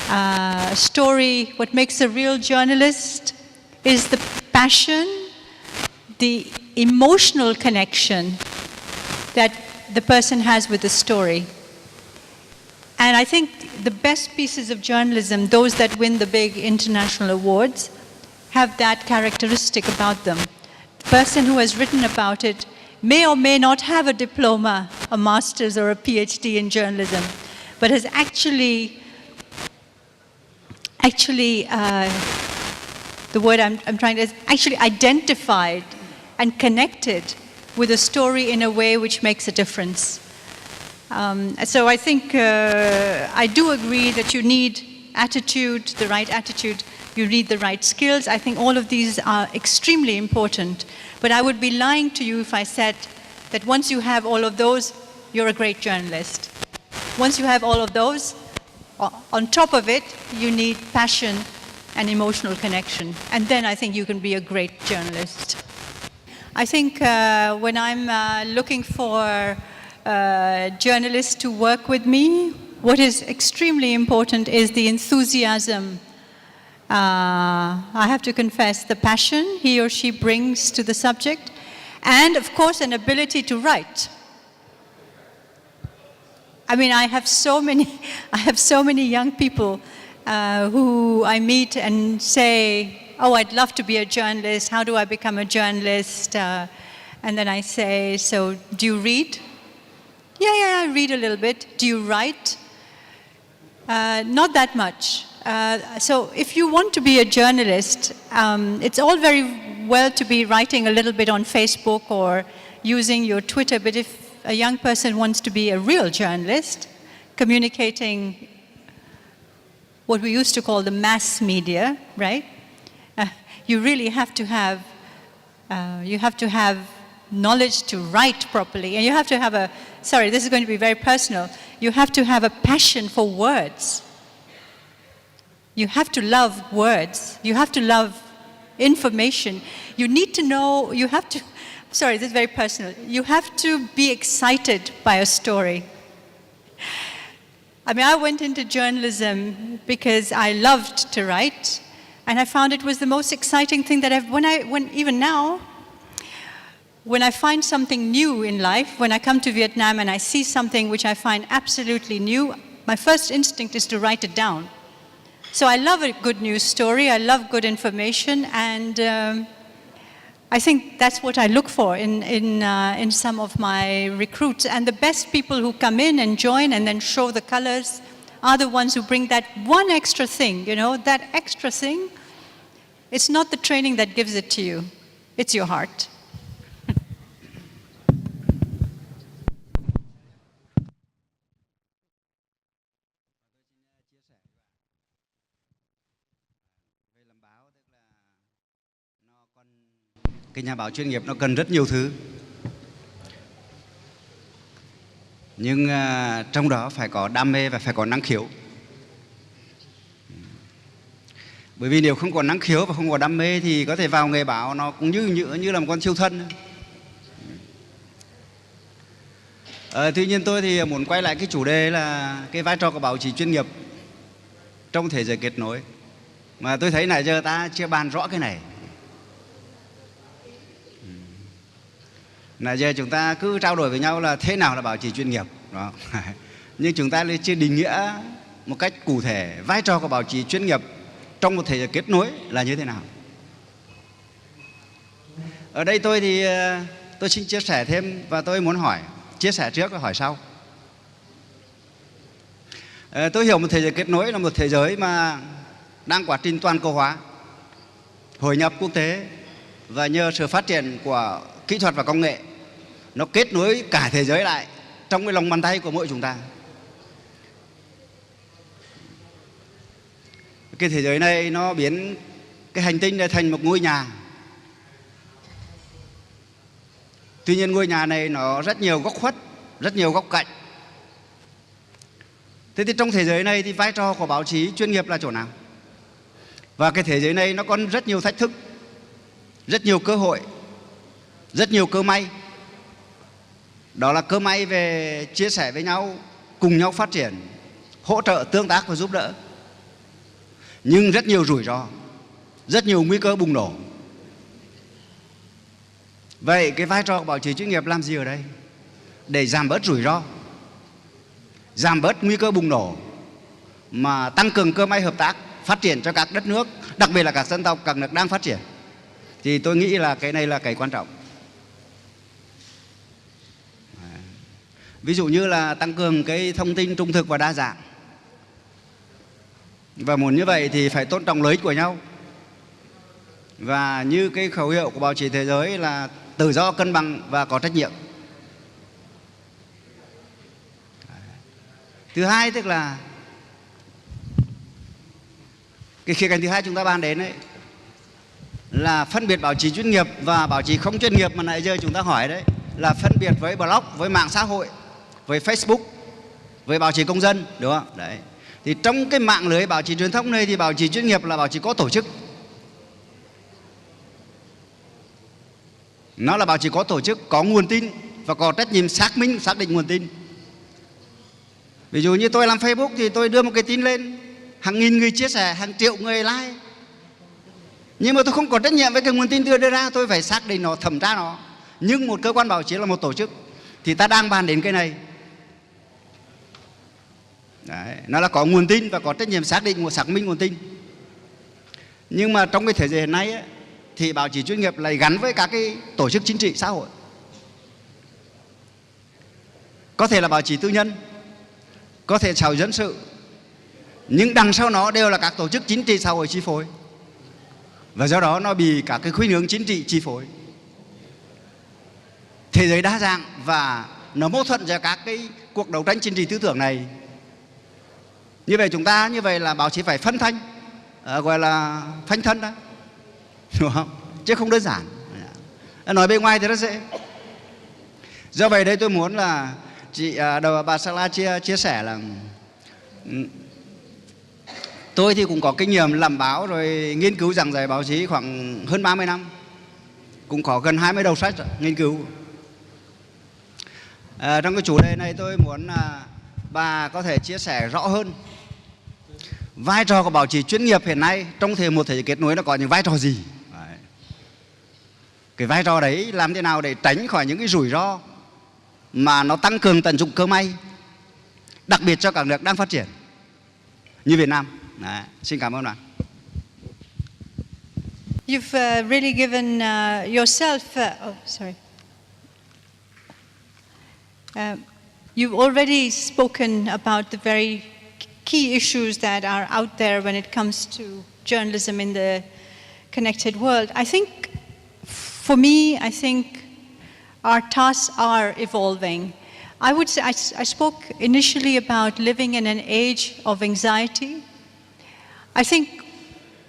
a story, what makes a real journalist is the passion the emotional connection that the person has with the story. And I think the best pieces of journalism, those that win the big international awards, have that characteristic about them. The person who has written about it may or may not have a diploma, a master's or a PhD in journalism, but has actually the word I'm trying to is actually identified and connected with a story in a way which makes a difference. So I think I do agree that you need attitude, the right attitude, you need the right skills. I think all of these are extremely important. But I would be lying to you if I said that once you have all of those, you're a great journalist. Once you have all of those, on top of it, you need passion and emotional connection. And then I think you can be a great journalist. I think when I'm looking for journalists to work with me, what is extremely important is the enthusiasm. I have to confess, the passion he or she brings to the subject, and of course an ability to write. I mean, I have so many young people who I meet and say, oh, I'd love to be a journalist, how do I become a journalist? And then I say, so do you read? Yeah, I read a little bit. Do you write? Not that much. So if you want to be a journalist, it's all very well to be writing a little bit on Facebook or using your Twitter, but if a young person wants to be a real journalist, communicating what we used to call the mass media, right? You really have to have, knowledge to write properly, and you have to have sorry, this is going to be very personal, you have to have a passion for words. You have to love words. You have to love information. You need to know, sorry, this is very personal. You have to be excited by a story. I mean, I went into journalism because I loved to write, and I found it was the most exciting thing that even now, when I find something new in life, when I come to Vietnam and I see something which I find absolutely new, my first instinct is to write it down. So I love a good news story, I love good information, and I think that's what I look for in some of my recruits. And the best people who come in and join and then show the colors are the ones who bring that one extra thing, that extra thing. It's not the training that gives it to you, it's your heart. Cái nhà báo chuyên nghiệp nó cần rất nhiều thứ, nhưng trong đó phải có đam mê và phải có năng khiếu. Bởi vì nếu không có năng khiếu và không có đam mê thì có thể vào nghề báo nó cũng như là một con siêu thân. Tuy nhiên tôi thì muốn quay lại cái chủ đề là cái vai trò của báo chí chuyên nghiệp trong thế giới kết nối, mà tôi thấy nãy giờ ta chưa bàn rõ cái này. Nãy giờ chúng ta cứ trao đổi với nhau là thế nào là báo chí chuyên nghiệp, đó. Nhưng chúng ta chưa định nghĩa một cách cụ thể vai trò của báo chí chuyên nghiệp trong một thế giới kết nối là như thế nào. Ở đây tôi xin chia sẻ thêm, và tôi muốn chia sẻ trước và hỏi sau. Tôi hiểu một thế giới kết nối là một thế giới mà đang quá trình toàn cầu hóa, hội nhập quốc tế, và nhờ sự phát triển của kỹ thuật và công nghệ, nó kết nối cả thế giới lại trong cái lòng bàn tay của mỗi chúng ta. Cái thế giới này nó biến cái hành tinh này thành một ngôi nhà. Tuy nhiên ngôi nhà này nó rất nhiều góc khuất, rất nhiều góc cạnh. Thế thì trong thế giới này thì vai trò của báo chí chuyên nghiệp là chỗ nào? Và cái thế giới này nó còn rất nhiều thách thức, rất nhiều cơ hội, rất nhiều cơ may. Đó là cơ may về chia sẻ với nhau, cùng nhau phát triển, hỗ trợ, tương tác và giúp đỡ. Nhưng rất nhiều rủi ro, rất nhiều nguy cơ bùng nổ. Vậy cái vai trò của báo chí chuyên nghiệp làm gì ở đây? Để giảm bớt rủi ro, giảm bớt nguy cơ bùng nổ, mà tăng cường cơ may hợp tác, phát triển cho các đất nước, đặc biệt là các dân tộc, các nước đang phát triển. Thì tôi nghĩ là cái này là cái quan trọng. Ví dụ như là tăng cường cái thông tin trung thực và đa dạng. Và muốn như vậy thì phải tôn trọng lợi ích của nhau. Và như cái khẩu hiệu của báo chí thế giới là tự do, cân bằng và có trách nhiệm. Thứ hai tức là cái khía cạnh thứ hai chúng ta bàn đến đấy là phân biệt báo chí chuyên nghiệp và báo chí không chuyên nghiệp mà nãy giờ chúng ta hỏi đấy, là phân biệt với blog, với mạng xã hội, với Facebook, với báo chí công dân, đúng không? Đấy. Thì trong cái mạng lưới báo chí truyền thông này thì báo chí chuyên nghiệp là báo chí có tổ chức. Nó là báo chí có tổ chức, có nguồn tin và có trách nhiệm xác minh, xác định nguồn tin. Ví dụ như tôi làm Facebook thì tôi đưa một cái tin lên, hàng nghìn người chia sẻ, hàng triệu người like. Nhưng mà tôi không có trách nhiệm với cái nguồn tin đưa ra, tôi phải xác định nó, thẩm tra nó. Nhưng một cơ quan báo chí là một tổ chức thì ta đang bàn đến cái này. Đấy, nó là có nguồn tin và có trách nhiệm xác minh nguồn tin. Nhưng mà trong cái thế giới hiện nay ấy, thì báo chí chuyên nghiệp lại gắn với các cái tổ chức chính trị xã hội. Có thể là báo chí tư nhân, có thể xã hội dân sự, nhưng đằng sau nó đều là các tổ chức chính trị xã hội chi phối. Và do đó nó bị các cái khuynh hướng chính trị chi phối. Thế giới đa dạng và nó mâu thuẫn giữa các cái cuộc đấu tranh chính trị tư tưởng này. Như vậy chúng ta như vậy là báo chí phải phân thanh, gọi là phanh thân đó, đúng không? Chứ không đơn giản. Nói bên ngoài thì rất dễ. Do vậy đây tôi muốn là bà Sala chia sẻ là tôi thì cũng có kinh nghiệm làm báo rồi nghiên cứu giảng dạy báo chí khoảng hơn 30 năm. Cũng có gần 20 đầu sách nghiên cứu. Trong cái chủ đề này tôi muốn bà có thể chia sẻ rõ hơn vai trò của báo chí chuyên nghiệp hiện nay trong một thế giới kết nối nó có những vai trò gì. Đấy. Cái vai trò đấy làm thế nào để tránh khỏi những cái rủi ro mà nó tăng cường tận dụng cơ may, đặc biệt cho các nước đang phát triển như Việt Nam. Đấy. Xin cảm ơn bạn. You've really given yourself, you've already spoken about the very key issues that are out there when it comes to journalism in the connected world. I think, for me, I think our tasks are evolving. I would say, I spoke initially about living in an age of anxiety. I think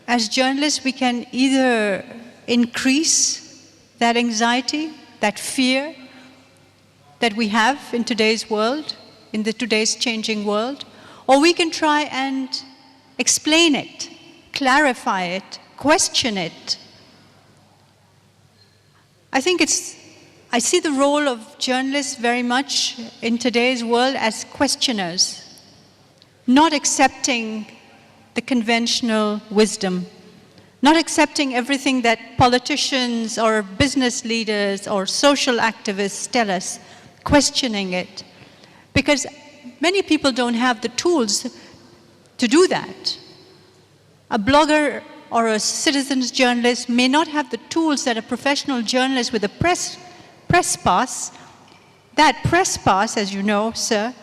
as journalists we can either increase that anxiety, that fear that we have in today's world, in today's changing world, or we can try and explain it, clarify it, question it. I see the role of journalists very much in today's world as questioners, not accepting the conventional wisdom, not accepting everything that politicians or business leaders or social activists tell us, questioning it. Because many people don't have the tools to do that. A blogger or a citizen's journalist may not have the tools that a professional journalist with a press pass. That press pass, as you know, sir,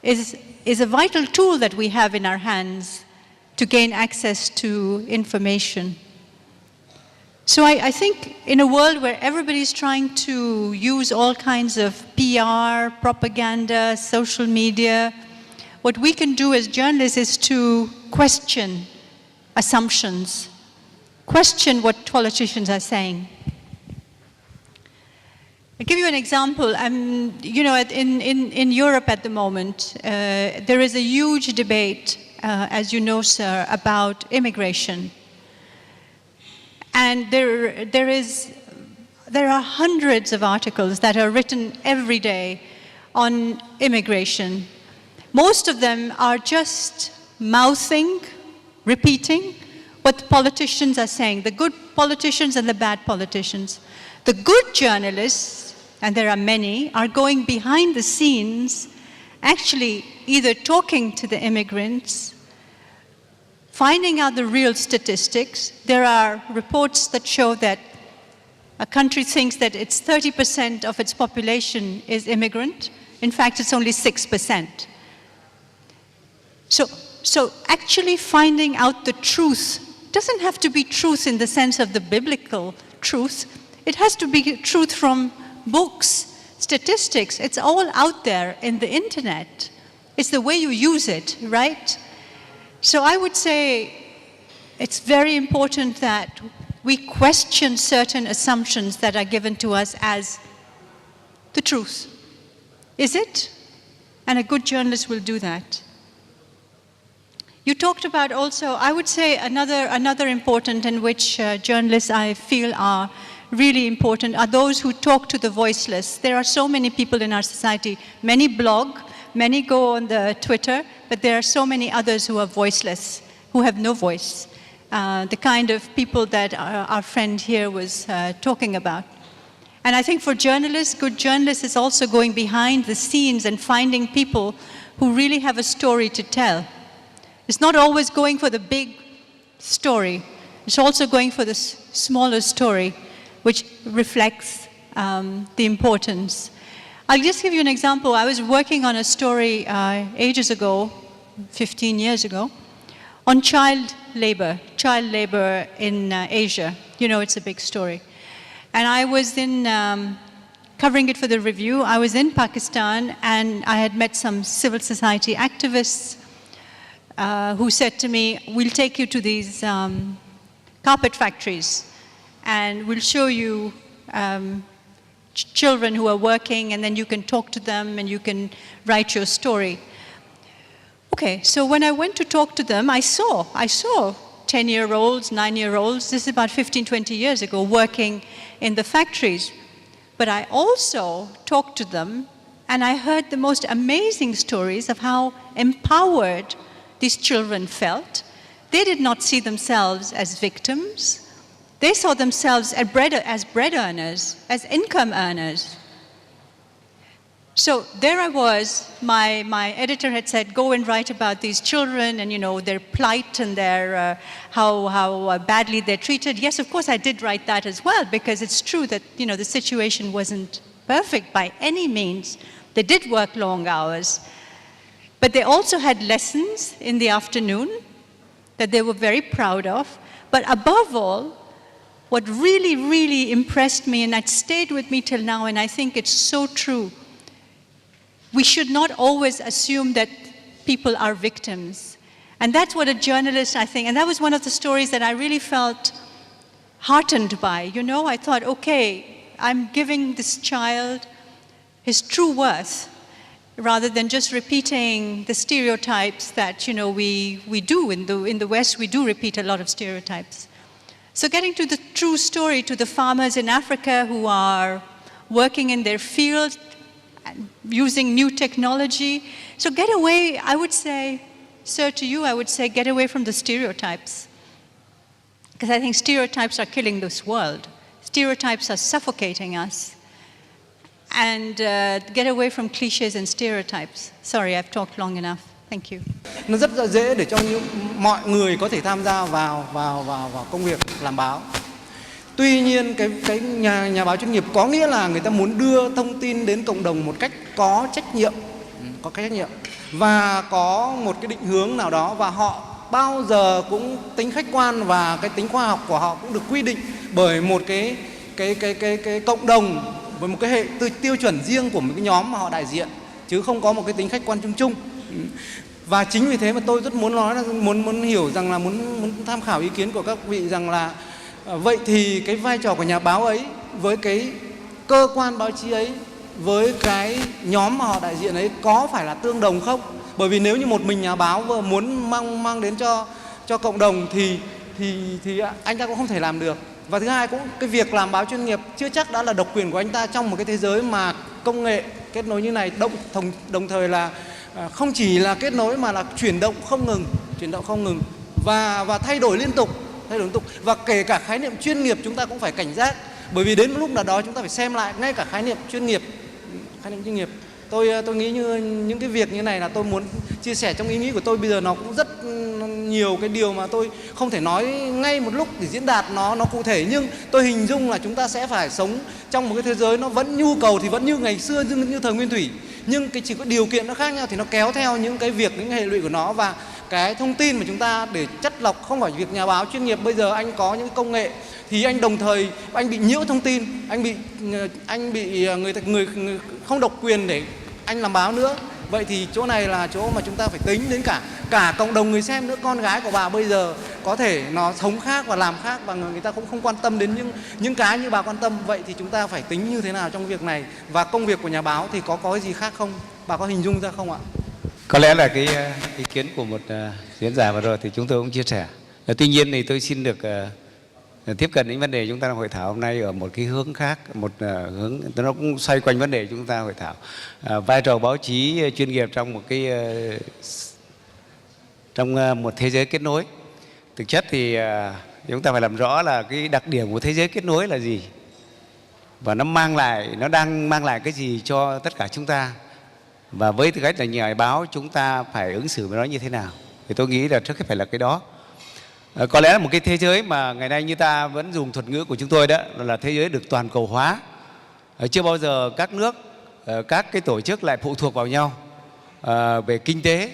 is a vital tool that we have in our hands to gain access to information. So I think in a world where everybody's trying to use all kinds of PR, propaganda, social media, what we can do as journalists is to question assumptions, question what politicians are saying. I'll give you an example. You know, in Europe at the moment, there is a huge debate, as you know, sir, about immigration. And there are hundreds of articles that are written every day on immigration. Most of them are just mouthing, repeating what the politicians are saying, the good politicians and the bad politicians. The good journalists, and there are many, are going behind the scenes, actually either talking to the immigrants, finding out the real statistics. There are reports that show that a country thinks that it's 30% of its population is immigrant. In fact, it's only 6%. So actually finding out the truth doesn't have to be truth in the sense of the biblical truth. It has to be truth from books, statistics. It's all out there in the internet. It's the way you use it, right? So I would say it's very important that we question certain assumptions that are given to us as the truth. Is it? And a good journalist will do that. You talked about also, I would say another important in which journalists I feel are really important are those who talk to the voiceless. There are so many people in our society, many blog, many go on the Twitter, but there are so many others who are voiceless, who have no voice. The kind of people that our friend here was talking about. And I think for journalists, good journalists is also going behind the scenes and finding people who really have a story to tell. It's not always going for the big story. It's also going for the smaller story, which reflects the importance. I'll just give you an example. I was working on a story ages ago, 15 years ago, on child labor in Asia. You know, it's a big story. And I was covering it for the review. I was in Pakistan, and I had met some civil society activists who said to me, we'll take you to these carpet factories, and we'll show you children who are working, and then you can talk to them, and you can write your story. Okay, so when I went to talk to them, I saw 10-year-olds, 9-year-olds, this is about 15, 20 years ago, working in the factories. But I also talked to them, and I heard the most amazing stories of how empowered these children felt. They did not see themselves as victims. They saw themselves as bread earners, as income earners. So there I was, my editor had said, go and write about these children and, you know, their plight and their, how badly they're treated. Yes, of course, I did write that as well, because it's true that, you know, the situation wasn't perfect by any means. They did work long hours. But they also had lessons in the afternoon that they were very proud of. But above all, what really, really impressed me, and that stayed with me till now, and I think it's so true, we should not always assume that people are victims. And that's what a journalist, I think, and that was one of the stories that I really felt heartened by. You know, I thought, okay, I'm giving this child his true worth, rather than just repeating the stereotypes that, you know, we do in the West. We do repeat a lot of stereotypes. So getting to the true story, to the farmers in Africa who are working in their fields, using new technology. So get away, I would say, sir, to you, I would say get away from the stereotypes. Because I think stereotypes are killing this world. Stereotypes are suffocating us. And get away from cliches and stereotypes. Sorry, I've talked long enough. Thank you. Nó rất là dễ để cho mọi người có thể tham gia vào công việc làm báo. Tuy nhiên cái nhà báo chuyên nghiệp có nghĩa là người ta muốn đưa thông tin đến cộng đồng một cách có trách nhiệm, và có một cái định hướng nào đó, và họ bao giờ cũng tính khách quan và cái tính khoa học của họ cũng được quy định bởi một cái cộng đồng với một cái hệ tiêu chuẩn riêng của một cái nhóm mà họ đại diện, chứ không có một cái tính khách quan chung chung. Và chính vì thế mà tôi rất muốn nói là muốn hiểu rằng là muốn tham khảo ý kiến của các vị rằng là vậy thì cái vai trò của nhà báo ấy với cái cơ quan báo chí ấy, với cái nhóm mà họ đại diện ấy có phải là tương đồng không? Bởi vì nếu như một mình nhà báo vừa muốn mang đến cho cộng đồng thì anh ta cũng không thể làm được. Và thứ hai, cũng cái việc làm báo chuyên nghiệp chưa chắc đã là độc quyền của anh ta trong một cái thế giới mà công nghệ kết nối như này, đồng thời là không chỉ là kết nối mà là chuyển động không ngừng và thay đổi liên tục. Và kể cả khái niệm chuyên nghiệp chúng ta cũng phải cảnh giác, Bởi vì đến một lúc nào đó chúng ta phải xem lại ngay cả khái niệm chuyên nghiệp. Tôi nghĩ như những cái việc như này là tôi muốn chia sẻ trong ý nghĩ của tôi. Bây giờ nó cũng rất nhiều cái điều mà tôi không thể nói ngay một lúc để diễn đạt nó cụ thể, nhưng tôi hình dung là chúng ta sẽ phải sống trong một cái thế giới nó vẫn nhu cầu thì vẫn như ngày xưa, như thời nguyên thủy, nhưng cái chỉ có điều kiện nó khác nhau thì nó kéo theo những cái việc, những hệ lụy của nó. Và cái thông tin mà chúng ta để chất lọc không phải việc nhà báo chuyên nghiệp. Bây giờ anh có những công nghệ thì anh đồng thời anh bị nhiễu thông tin, anh bị người không độc quyền để anh làm báo nữa. Vậy thì chỗ này là chỗ mà chúng ta phải tính đến cả cộng đồng người xem nữa. Con gái của bà bây giờ có thể nó sống khác và làm khác, và người ta cũng không quan tâm đến những cái như bà quan tâm. Vậy thì chúng ta phải tính như thế nào trong việc này, và công việc của nhà báo thì có cái gì khác không? Bà có hình dung ra không ạ? Có lẽ là cái ý kiến của một diễn giả vừa rồi thì chúng tôi cũng chia sẻ. Tuy nhiên thì tôi xin được tiếp cận những vấn đề chúng ta đang hội thảo hôm nay ở một cái hướng khác, một hướng nó cũng xoay quanh vấn đề chúng ta hội thảo. Vai trò báo chí chuyên nghiệp trong một thế giới kết nối. Thực chất thì chúng ta phải làm rõ là cái đặc điểm của thế giới kết nối là gì, và nó đang mang lại cái gì cho tất cả chúng ta, và với tư cách là nhà báo chúng ta phải ứng xử với nó như thế nào. Thì tôi nghĩ là trước hết phải là cái đó. Có lẽ là một cái thế giới mà ngày nay như ta vẫn dùng thuật ngữ của chúng tôi đó là thế giới được toàn cầu hóa. Chưa bao giờ các nước, các cái tổ chức lại phụ thuộc vào nhau về kinh tế,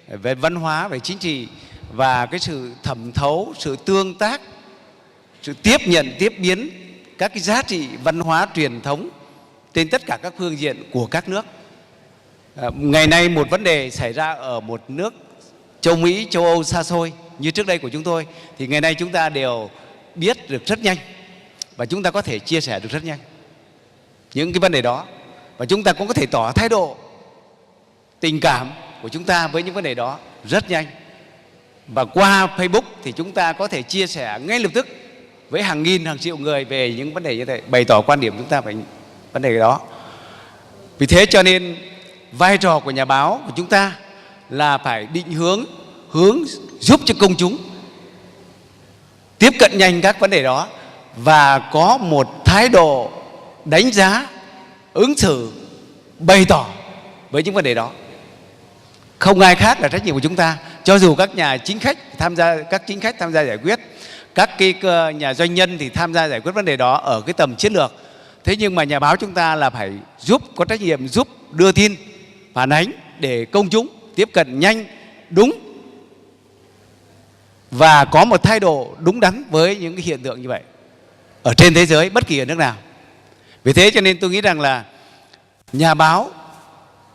về văn hóa, về chính trị, và cái sự thẩm thấu, sự tương tác, sự tiếp nhận, tiếp biến các cái giá trị văn hóa truyền thống trên tất cả các phương diện của các nước. Ngày nay một vấn đề xảy ra ở một nước châu Mỹ, châu Âu xa xôi như trước đây của chúng tôi, thì ngày nay chúng ta đều biết được rất nhanh, và chúng ta có thể chia sẻ được rất nhanh những cái vấn đề đó, và chúng ta cũng có thể tỏ thái độ tình cảm của chúng ta với những vấn đề đó rất nhanh. Và qua Facebook thì chúng ta có thể chia sẻ ngay lập tức với hàng nghìn, hàng triệu người về những vấn đề như thế, bày tỏ quan điểm chúng ta về vấn đề đó. Vì thế cho nên vai trò của nhà báo của chúng ta là phải định hướng giúp cho công chúng tiếp cận nhanh các vấn đề đó, và có một thái độ đánh giá, ứng xử, bày tỏ với những vấn đề đó. Không ai khác là trách nhiệm của chúng ta. Cho dù các chính khách tham gia giải quyết, các cái nhà doanh nhân thì tham gia giải quyết vấn đề đó ở cái tầm chiến lược. Thế nhưng mà nhà báo chúng ta là phải có trách nhiệm giúp đưa tin, phản ánh để công chúng tiếp cận nhanh, đúng, và có một thái độ đúng đắn với những cái hiện tượng như vậy ở trên thế giới, bất kỳ ở nước nào. Vì thế cho nên tôi nghĩ rằng là nhà báo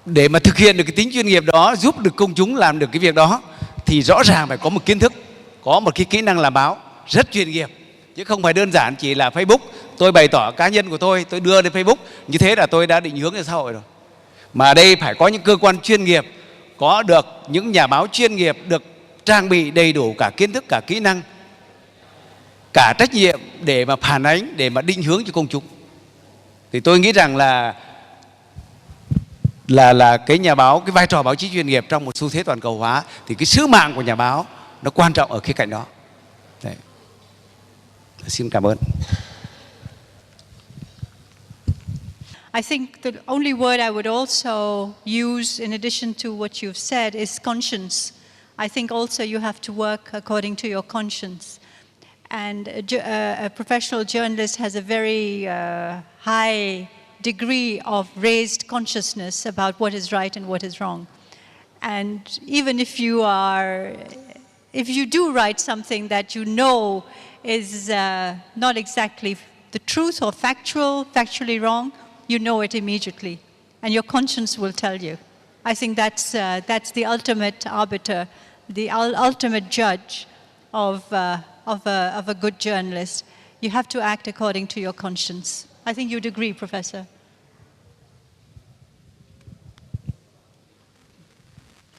để mà thực hiện được cái tính chuyên nghiệp đó, giúp được công chúng làm được cái việc đó, thì rõ ràng phải có một kiến thức, có một cái kỹ năng làm báo rất chuyên nghiệp, chứ không phải đơn giản chỉ là Facebook, tôi bày tỏ cá nhân của tôi đưa lên Facebook, như thế là tôi đã định hướng cho xã hội rồi. Mà ở đây phải có những cơ quan chuyên nghiệp, có được những nhà báo chuyên nghiệp được trang bị đầy đủ cả kiến thức, cả kỹ năng, cả trách nhiệm để mà phản ánh, để mà định hướng cho công chúng. Thì tôi nghĩ rằng là cái nhà báo, cái vai trò báo chí chuyên nghiệp trong một xu thế toàn cầu hóa, thì cái sứ mạng của nhà báo nó quan trọng ở khía cạnh đó. Đấy. Xin cảm ơn. I think the only word I would also use in addition to what you've said is conscience. I think also you have to work according to your conscience. And a professional journalist has a very high degree of raised consciousness about what is right and what is wrong. And even if you do write something that you know is not exactly the truth or factually wrong, you know it immediately, and your conscience will tell you. I think that's the ultimate arbiter, the ultimate judge of a good journalist. You have to act according to your conscience. I think you'd agree, Professor.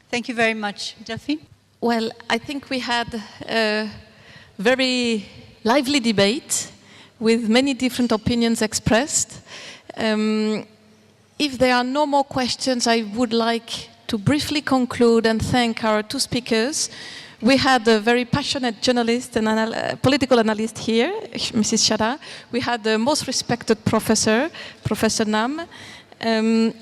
Thank you very much. Delphine? Well, I think we had a very lively debate with many different opinions expressed. If there are no more questions, I would like to briefly conclude and thank our two speakers We had a very passionate journalist and political analyst here, Mrs. Shada. We had the most respected professor, Professor Nam.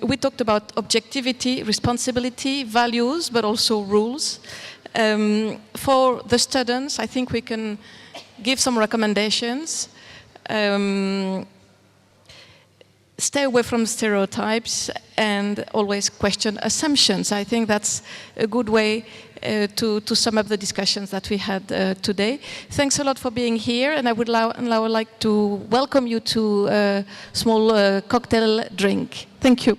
We talked about objectivity, responsibility, values, but also rules. For the students, I think we can give some recommendations. Stay away from stereotypes and always question assumptions. I think that's a good way to sum up the discussions that we had today. Thanks a lot for being here, and I would now like to welcome you to a small cocktail drink. Thank you.